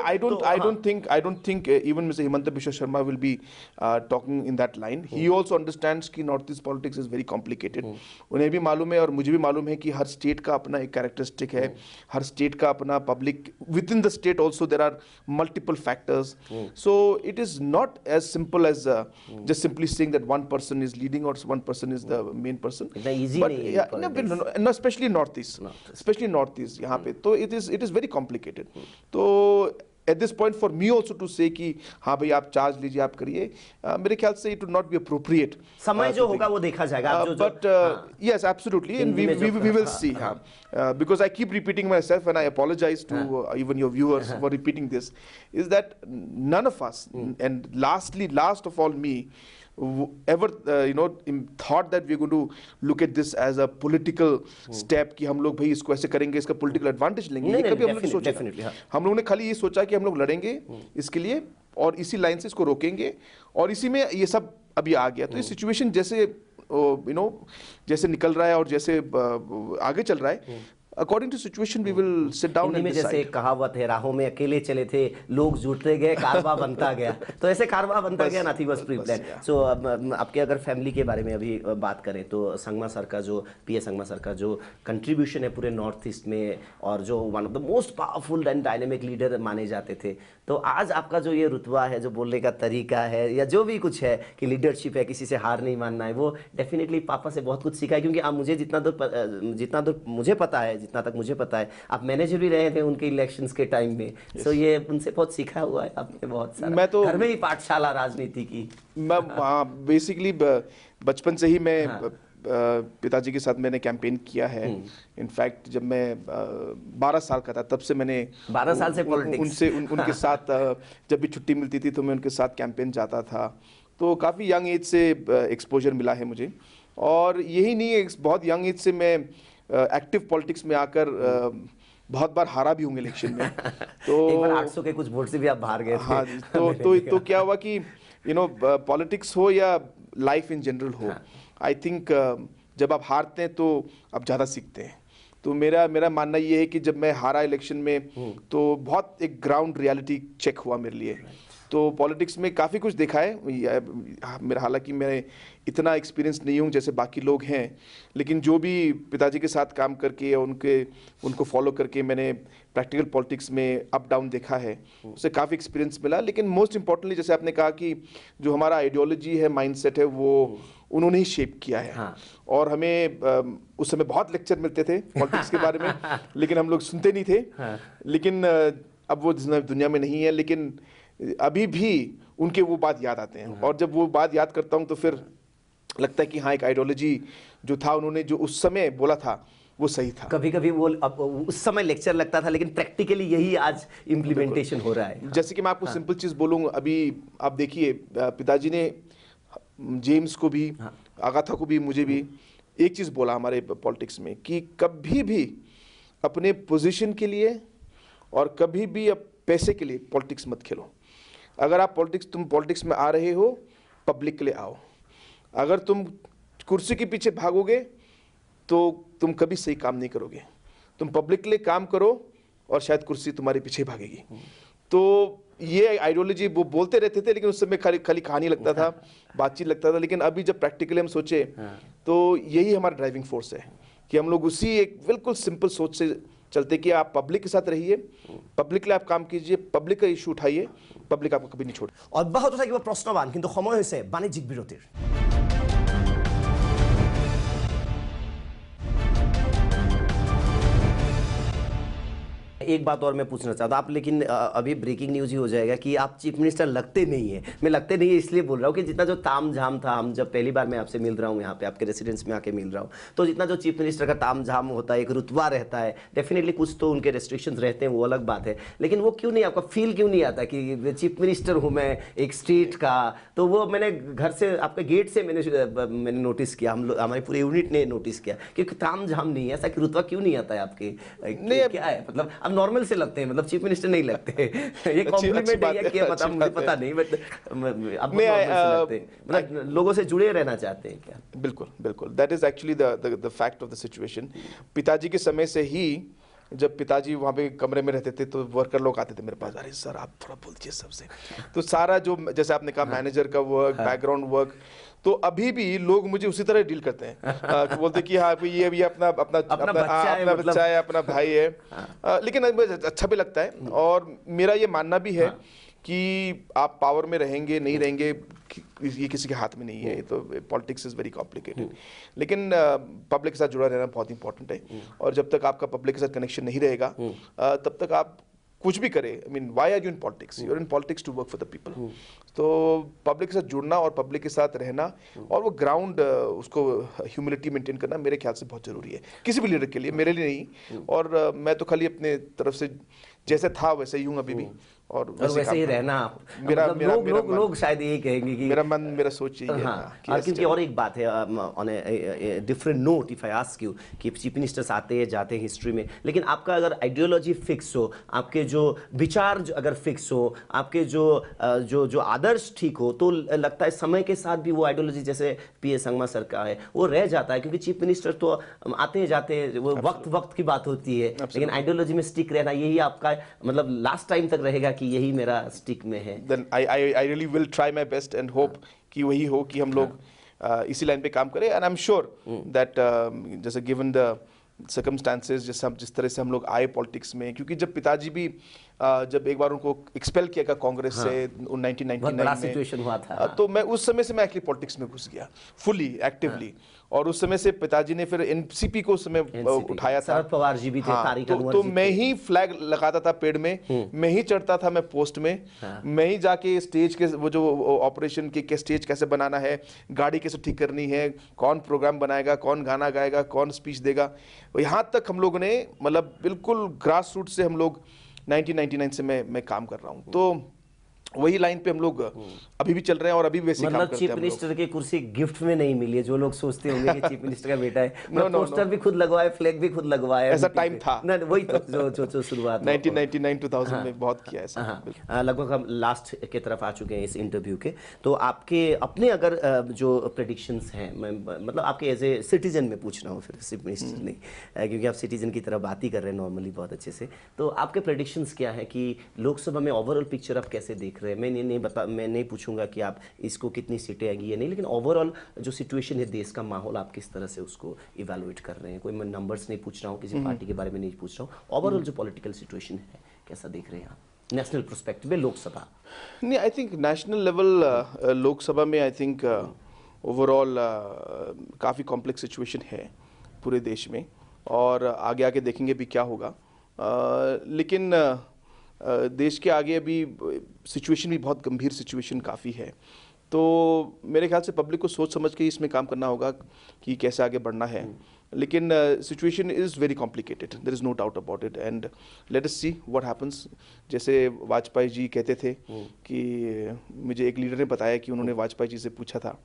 I don't think even Mr. Himanta Biswa Sharma will be talking in that line. He also understands कि north east politics is very complicated. उन्हें भी मालूम है और मुझे भी मालूम है कि हर स्टेट का अपना एक कैरेक्टरिस्टिक है, हर स्टेट का अपना public, within the state also there are multiple factors. So it is not as simple as just simply saying that one person is leading और one person is the main person. इतना easy नहीं है, no, especially northeast, especially northeast यहाँ पे, तो it is very complicated. तो at this point for me also to say कि हाँ भाई आप चार्ज लीजिए, आप करिए, मेरे ख्याल से it would not be appropriate. समय जो होगा वो देखा जाएगा। But yes, absolutely, and we will see. Because I keep repeating myself and I apologize to even your viewers for repeating this, is that none of us, and last of all me, ever thought that we're going to look at this as a political step कि हम लोग भाई इसको ऐसे करेंगे, इसका political advantage लेंगे, ये कभी हम लोग नहीं सोचा। हम लोगों ने खाली ये सोचा कि हम लोग लड़ेंगे इसके लिए और इसी लाइन से इसको रोकेंगे, और इसी में ये सब अभी आ गया। तो ये सिचुएशन जैसे जैसे निकल रहा है और जैसे आगे चल रहा है, according to situation we will sit down and decide. जैसे कहावत है, राहों में अकेले चले थे, लोग जुटते गए, कारवा बनता गया। तो ऐसे कारवा बनता गया, नथिंग वाज प्री-प्लान्ड। सो आपके अगर फैमिली के बारे में अभी बात करें तो संगमा सर का जो पीएस संगमा सर का जो कंट्रीब्यूशन है पूरे नॉर्थ ईस्ट में, और जो one of the most powerful and dynamic leader माने जाते थे, तो आज आपका जो ये रुतबा है, जो बोलने का तरीका है, या जो भी कुछ है कि लीडरशिप है, किसी से हार नहीं मानना है, वो डेफिनेटली पापा से बहुत कुछ सीखा है। क्योंकि आप मुझे जितना दूर मुझे पता है, जितना तक मुझे पता है, आप मैनेजर भी रहे थे उनके इलेक्शंस के टाइम में। सो ये उनसे बहुत सीखा हुआ है आपने बहुत सारा। मैं तो घर में ही पाठशाला राजनीति की। बेसिकली बचपन से ही मैं पिताजी के साथ मैंने कैंपेन किया है। इनफैक्ट जब मैं 12 साल का था तब से मैंने 12 साल से पॉलिटिक्स उनके साथ जब भी छुट्टी मिलती थी तो मैं उनके साथ कैंपेन जाता था। तो काफ़ी यंग एज से एक्सपोजर मिला है मुझे, और यही नहीं है, बहुत यंग एज से मैं एक्टिव पॉलिटिक्स में आकर बहुत बार हारा भी होंगे इलेक्शन में। तो एक बार 800 के कुछ वोट से भी आप बाहर गए थे। हाँ, तो क्या हुआ कि पॉलिटिक्स हो या लाइफ इन जनरल हो, आई थिंक जब आप हारते हैं तो आप ज़्यादा सीखते हैं। तो मेरा मानना ये है कि जब मैं हारा इलेक्शन में तो बहुत एक ग्राउंड रियलिटी चेक हुआ मेरे लिए। तो पॉलिटिक्स में काफ़ी कुछ देखा है मेरा, हालांकि मैं इतना एक्सपीरियंस नहीं हूँ जैसे बाकी लोग हैं, लेकिन जो भी पिताजी के साथ काम करके उनको फॉलो करके मैंने प्रैक्टिकल पॉलिटिक्स में अप डाउन देखा है, उससे काफ़ी एक्सपीरियंस मिला। लेकिन मोस्ट इंपॉर्टेंटली जैसे आपने कहा कि जो हमारा आइडियोलॉजी है, माइंडसेट है, वो उन्होंने ही शेप किया है। हाँ। और हमें उस समय बहुत लेक्चर मिलते थे पॉलिटिक्स के बारे में, लेकिन हम लोग सुनते नहीं थे। हाँ। लेकिन अब वो दुनिया में नहीं है, लेकिन अभी भी उनके वो बात याद आते हैं। और जब वो बात याद करता हूँ तो फिर लगता है कि हाँ, एक आइडियोलॉजी जो था, उन्होंने जो उस समय बोला था वो सही था। कभी कभी वो उस समय लेक्चर लगता था, लेकिन प्रैक्टिकली यही आज इम्प्लीमेंटेशन हो रहा है। हाँ। जैसे कि मैं आपको सिंपल चीज़ बोलूँ, अभी आप देखिए पिताजी ने जेम्स को भी, आगाथा को भी, मुझे भी एक चीज़ बोला हमारे पॉलिटिक्स में कि कभी भी अपने पोजीशन के लिए और कभी भी पैसे के लिए पॉलिटिक्स मत खेलो। अगर आप तुम पॉलिटिक्स में आ रहे हो, पब्लिक के लिए आओ। अगर तुम कुर्सी के पीछे भागोगे तो तुम कभी सही काम नहीं करोगे। तुम पब्लिक के लिए काम करो और शायद कुर्सी तुम्हारे पीछे भागेगी। तो ये आइडियोलॉजी वो बोलते रहते थे, लेकिन उस समय खाली कहानी लगता था, बातचीत लगता था। लेकिन अभी जब प्रैक्टिकली हम सोचे तो यही हमारा ड्राइविंग फोर्स है कि हम लोग उसी एक बिल्कुल सिंपल सोच से चलते कि आप पब्लिक के साथ रहिए, पब्लिक के लिए आप काम कीजिए, पब्लिक का इशू उठाइए, पब्लिक आपको कभी नहीं छोड़े। অব্যাহত থাকিব প্ৰশ্নবান, কিন্তু সময় হৈছে বাণিজ্যিক বিৰতিৰ। एक बात और मैं पूछना चाहता हूँ आप, लेकिन अभी ब्रेकिंग न्यूज़ ही हो जाएगा कि आप चीफ मिनिस्टर लगते नहीं है। मैं लगते नहीं है इसलिए बोल रहा हूँ कि जितना जो ताम झाम था, हम जब पहली बार मैं आपसे मिल रहा हूँ, यहाँ पे आपके रेसिडेंस में आके मिल रहा हूँ, तो जितना जो चीफ मिनिस्टर का ताम झाम होता है, एक रुतबा रहता है, डेफिनेटली कुछ तो उनके रेस्ट्रिक्शंस रहते हैं, वो अलग बात है। लेकिन वो क्यों नहीं, आपका फील क्यों नहीं आता कि चीफ मिनिस्टर हूँ मैं एक स्टेट का? तो वो मैंने घर से, आपके गेट से मैंने नोटिस किया, हम लोग, हमारी पूरी यूनिट ने नोटिस किया कि ताम झाम नहीं है, ऐसा कि रुतबा क्यों नहीं आता है आपके? क्या है मतलब, अब नॉर्मल से लगते हैं, मतलब चीफ मिनिस्टर नहीं लगते। ये कॉम्प्लीमेंट है या क्या पता, मुझे पता नहीं, बट अब मतलब लोगों से जुड़े रहना चाहते हैं क्या? बिल्कुल बिल्कुल, that is actually the fact of the situation. पिताजी के समय से ही, जब पिताजी वहाँ पे कमरे में रहते थे तो वर्कर लोग आते थे मेरे पास, अरे सर आप थोड़ा बोलते सबसे। तो सारा जो जैसे आपने कहा मैनेजर का वर्क, बैकग्राउंड वर्क, तो अभी भी लोग मुझे उसी तरह डील करते हैं। बोलते कि हाँ ये अपना बच्चा है, अपना भाई है। लेकिन अच्छा भी लगता है, और मेरा ये मानना भी है कि आप पावर में रहेंगे नहीं रहेंगे ये किसी के हाथ में नहीं है। तो पॉलिटिक्स इज वेरी कॉम्प्लिकेटेड, लेकिन पब्लिक के साथ जुड़ा रहना बहुत इंपॉर्टेंट है। और जब तक आपका पब्लिक के साथ कनेक्शन नहीं रहेगा तब तक आप कुछ भी करें। I mean why are you in politics? You are in politics to work for the people. तो पब्लिक के साथ जुड़ना और पब्लिक के साथ रहना और वो ग्राउंड उसको ह्यूमिलिटी मेंटेन करना मेरे ख्याल से बहुत जरूरी है किसी भी लीडर के लिए, मेरे लिए नहीं। और मैं तो खाली अपने तरफ से जैसे था वैसे ही हूँ अभी भी, और वैसे ही रहना। लोग शायद यही कहेंगे कि मेरा सोच यही है। हाँ, क्योंकि और एक बात है, on a different note if I ask you, कि चीफ मिनिस्टर्स आते हैं जाते हैं हिस्ट्री में, लेकिन आपका अगर आइडियोलॉजी फिक्स हो, आपके जो विचार अगर फिक्स हो, आपके जो आदर्श ठीक हो, तो लगता है समय के साथ भी वो आइडियोलॉजी, जैसे पीए संगमा सर का है, वो रह जाता है। क्योंकि चीफ मिनिस्टर तो आते हैं जाते हैं, वो वक्त की बात होती है, लेकिन आइडियोलॉजी में स्टिक रहना, यही आपका मतलब लास्ट टाइम तक रहेगा कि यही मेरा स्टिक में है। Then I really will try my best and hope कि वही हो कि हम लोग इसी लाइन पे काम करें। And I'm sure that जैसे given the circumstances, जिस तरह से हम लोग आए पॉलिटिक्स में, क्योंकि जब पिताजी भी जब एक बार उनको एक्सपेल किया गया कांग्रेस से 1999 सिचुएशन हुआ था, तो मैं उस समय से मैं एक्चुअली पॉलिटिक्स में घुस गया फुली एक्टिवली। और उस समय से पिताजी ने फिर एनसीपी को उस समय उठाया था, शरद पवार जी भी थे, तारिक अनवर जी तो मैं ही फ्लैग लगाता था पेड़ में, मैं ही चढ़ता था मैं पोस्ट में, मैं ही जाके स्टेज के वो जो ऑपरेशन के स्टेज कैसे बनाना है, गाड़ी कैसे ठीक करनी है, कौन प्रोग्राम बनाएगा, कौन गाना गाएगा, कौन स्पीच देगा, यहाँ तक हम लोगों ने मतलब बिल्कुल ग्रास रूट से हम लोग 1999 से मैं काम कर रहा हूँ। तो वही लाइन पे हम लोग अभी भी चल रहे हैं और अभी भी वैसे काम मतलब करते हैं चीफ हम लोग। मिनिस्टर की कुर्सी गिफ्ट में नहीं मिली है, जो लोग सोचते होंगे कि चीफ मिनिस्टर का बेटा है, No, no, पोस्टर भी खुद लगवाए, फ्लैग भी खुद लगवाए, ऐसा मीटिंग टाइम पे। था। ना वही तो जो शुरुआत 1999 2000 में बहुत किया ऐसा। हाँ, लगभग हम लास्ट के तरफ आ चुके हैं इस इंटरव्यू के। तो आपके अपने अगर जो प्रेडिक्शंस हैं, मतलब आपके एज ए सिटीजन में पूछ रहा हूँ, फिर चीफ मिनिस्टर नहीं, क्योंकि आप सिटीजन की तरह बात ही कर रहे हैं नॉर्मली बहुत अच्छे से। तो आपके प्रेडिक्शंस क्या है कि लोकसभा में ओवरऑल पिक्चर आप कैसे देख रहे हैं? मैं नहीं पूछूंगा कि आप इसको कितनी सीटें आएंगी या नहीं, लेकिन ओवरऑल जो सिचुएशन है देश का माहौल, आप किस तरह से उसको इवेलुएट कर रहे हैं? कोई मैं नंबर्स नहीं पूछ रहा हूँ, किसी पार्टी के बारे में नहीं पूछ रहा हूँ, ओवरऑल जो पॉलिटिकल सिचुएशन है कैसा देख रहे हैं आप नेशनल पर्सपेक्टिव में, लोकसभा? नहीं, I think national level Lok Sabha में आई थिंक ओवरऑल काफ़ी कॉम्प्लेक्स सिचुएशन है पूरे देश में, और आगे आगे देखेंगे भी क्या होगा। लेकिन देश के आगे अभी सिचुएशन भी बहुत गंभीर सिचुएशन काफ़ी है, तो मेरे ख्याल से पब्लिक को सोच समझ के ही इसमें काम करना होगा कि कैसे आगे बढ़ना है। लेकिन situation is very complicated, there is no doubt about it, and let us see what happens. जैसे वाजपेयी जी कहते थे कि मुझे एक लीडर ने बताया कि उन्होंने वाजपेयी जी से पूछा था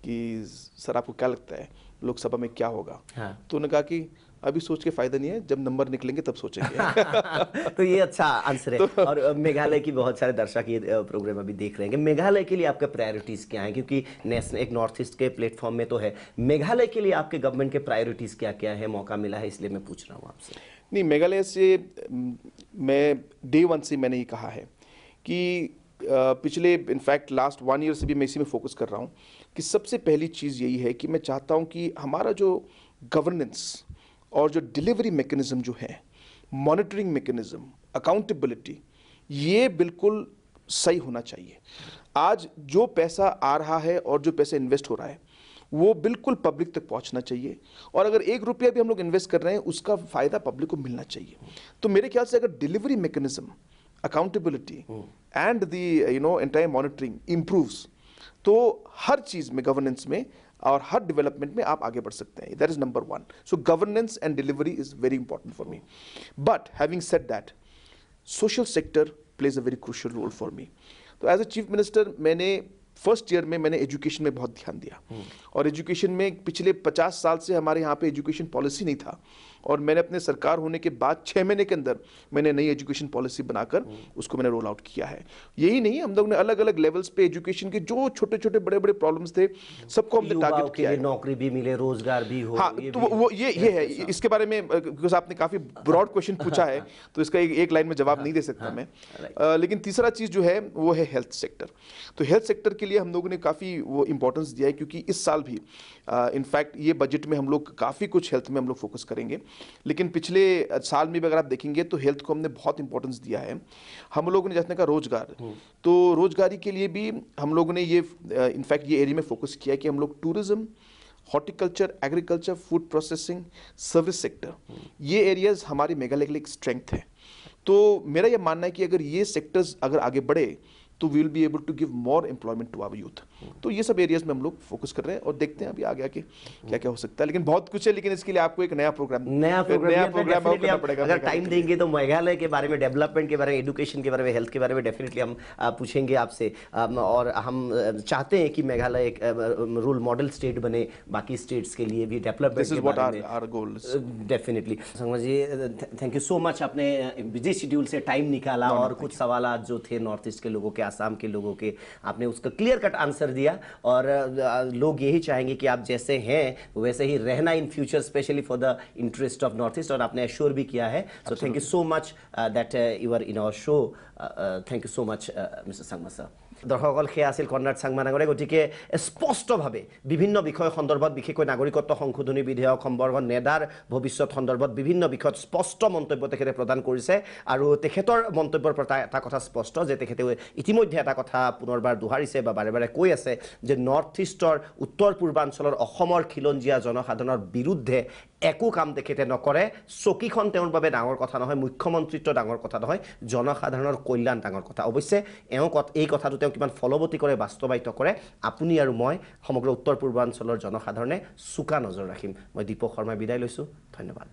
कि सर आपको क्या लगता है लोकसभा में क्या होगा? हाँ। तो उन्होंने कहा कि अभी सोच के फायदा नहीं है, जब नंबर निकलेंगे तब सोचेंगे। तो ये अच्छा आंसर है। और मेघालय की बहुत सारे दर्शक ये प्रोग्राम अभी देख रहे हैं कि मेघालय के लिए आपके प्रायोरिटीज क्या हैं, क्योंकि नेशनल एक नॉर्थ ईस्ट के प्लेटफॉर्म में तो है, मेघालय के लिए आपके गवर्नमेंट के प्रायोरिटीज क्या क्या है? मौका मिला है इसलिए मैं पूछ रहा हूँ आपसे। नहीं, मेघालय से मैं डे वन से मैंने ये कहा है कि पिछले इनफैक्ट लास्ट 1 ईयर से भी मैं इसी में फोकस कर रहा हूँ कि सबसे पहली चीज़ यही है कि मैं चाहता हूँ कि हमारा जो गवर्नेंस और जो डिलीवरी मैकेनिज्म जो है, मॉनिटरिंग मैकेनिज्म, अकाउंटेबिलिटी, ये बिल्कुल सही होना चाहिए। आज जो पैसा आ रहा है और जो पैसा इन्वेस्ट हो रहा है वो बिल्कुल पब्लिक तक पहुंचना चाहिए, और अगर 1 रुपया भी हम लोग इन्वेस्ट कर रहे हैं उसका फ़ायदा पब्लिक को मिलना चाहिए। तो मेरे ख्याल से अगर delivery mechanism, accountability and the entire monitoring improves, तो हर चीज़ में, गवर्नेंस में और हर डेवलपमेंट में आप आगे बढ़ सकते हैं। That is number 1। So governance and delivery is very important for me. But having said that, social sector plays a very crucial role for me. तो एज अ चीफ मिनिस्टर मैंने फर्स्ट ईयर में मैंने education में बहुत ध्यान दिया, और education में पिछले 50 साल से हमारे यहाँ पे एजुकेशन पॉलिसी नहीं था, और मैंने अपने सरकार होने के बाद 6 महीने के अंदर मैंने नई एजुकेशन पॉलिसी बनाकर उसको मैंने रोल आउट किया है। यही नहीं, हम लोग ने अलग अलग लेवल्स पे एजुकेशन के जो छोटे छोटे बड़े बड़े प्रॉब्लम्स थे सबको हमने टारगेट किया है। नौकरी भी मिले, रोजगार भी हो। हाँ, तो वो ये है, इसके बारे में बिकॉज आपने काफी ब्रॉड क्वेश्चन पूछा है तो इसका एक लाइन में जवाब नहीं दे सकता मैं। लेकिन तीसरा चीज जो है वो है हेल्थ सेक्टर। तो हेल्थ सेक्टर के लिए हम लोगों ने काफी वो इंपॉर्टेंस दिया है, क्योंकि इस साल भी इनफैक्ट ये बजट में हम लोग काफी कुछ हेल्थ में हम लोग फोकस करेंगे। लेकिन पिछले साल में भी अगर आप देखेंगे तो हेल्थ को हमने बहुत इंपॉर्टेंस दिया है। हम लोगों ने जैसे कहा रोजगार, तो रोजगारी के लिए भी हम लोगों ने ये इनफैक्ट ये एरिया में फोकस किया कि हम लोग tourism, horticulture, agriculture, food processing, service sector, ये एरियाज हमारे मेघालय के लिए एक स्ट्रेंथ है। तो मेरा ये मानना है कि अगर ये सेक्टर्स अगर आगे बढ़े तो we will be able to give more employment to our youth. तो ये सब एरियाज में हम लोग फोकस कर रहे हैं और देखते हैं अभी आगे आके क्या क्या हो सकता है। लेकिन बहुत कुछ है, लेकिन इसके लिए आपको एक नया प्रोग्राम करना पड़ेगा। अगर टाइम देंगे तो मेघालय के बारे में, डेवलपमेंट के बारे में, एजुकेशन के बारे में, हेल्थ के बारे में डेफिनेटली हम पूछेंगे आपसे। और हम चाहते हैं कि मेघालय एक रोल मॉडल स्टेट बने बाकी स्टेट्स के लिए भी development. Definitely Sangma ji, thank you so much, आपने बिजी शेड्यूल से टाइम निकाला और कुछ सवाल जो थे नॉर्थ ईस्ट के लोगों के, आसाम के लोगों के, आपने उसका क्लियर कट आंसर दिया। और लोग यही चाहेंगे कि आप जैसे हैं वैसे ही रहना in future, specially for the interest of North East, और आपने एश्योर भी किया है। So thank you so much that you are in our show. Thank you so much mister Sangma sir. দৰ্শকসকল, সেয়া আছিল কনৰাড চাংমা ডাঙৰীয়া। গতিকে স্পষ্টভাৱে বিভিন্ন বিষয় সন্দৰ্ভত, বিশেষকৈ নাগৰিকত্ব সংশোধনী বিধেয়ক সন্দৰ্ভত, নেডাৰ ভৱিষ্যত সন্দৰ্ভত বিভিন্ন বিষয়ত স্পষ্ট মন্তব্য তেখেতে প্ৰদান কৰিছে। আৰু তেখেতৰ মন্তব্যৰ পৰা এটা কথা স্পষ্ট যে তেখেতে ইতিমধ্যে এটা কথা পুনৰবাৰ দোহাৰিছে বা বাৰে বাৰে কৈ আছে যে নৰ্থ ইষ্টৰ, উত্তৰ পূৰ্বাঞ্চলৰ অসমৰ খিলঞ্জীয়া জনসাধাৰণৰ বিৰুদ্ধে একো কাম তেখেতে নকৰে। চকীখন তেওঁৰ বাবে ডাঙৰ কথা নহয়, মুখ্যমন্ত্ৰীত্ব ডাঙৰ কথা নহয়, জনসাধাৰণৰ কল্যাণ ডাঙৰ কথা। অৱশ্যে এই কথাটো তেওঁ কিমান ফলৱতী কৰে, বাস্তৱায়িত কৰে, আপুনি আৰু মই সমগ্ৰ উত্তৰ পূৰ্বাঞ্চলৰ জনসাধাৰণে চোকা নজৰ ৰাখিম। মই দীপক শৰ্মা বিদায় লৈছোঁ। ধন্যবাদ।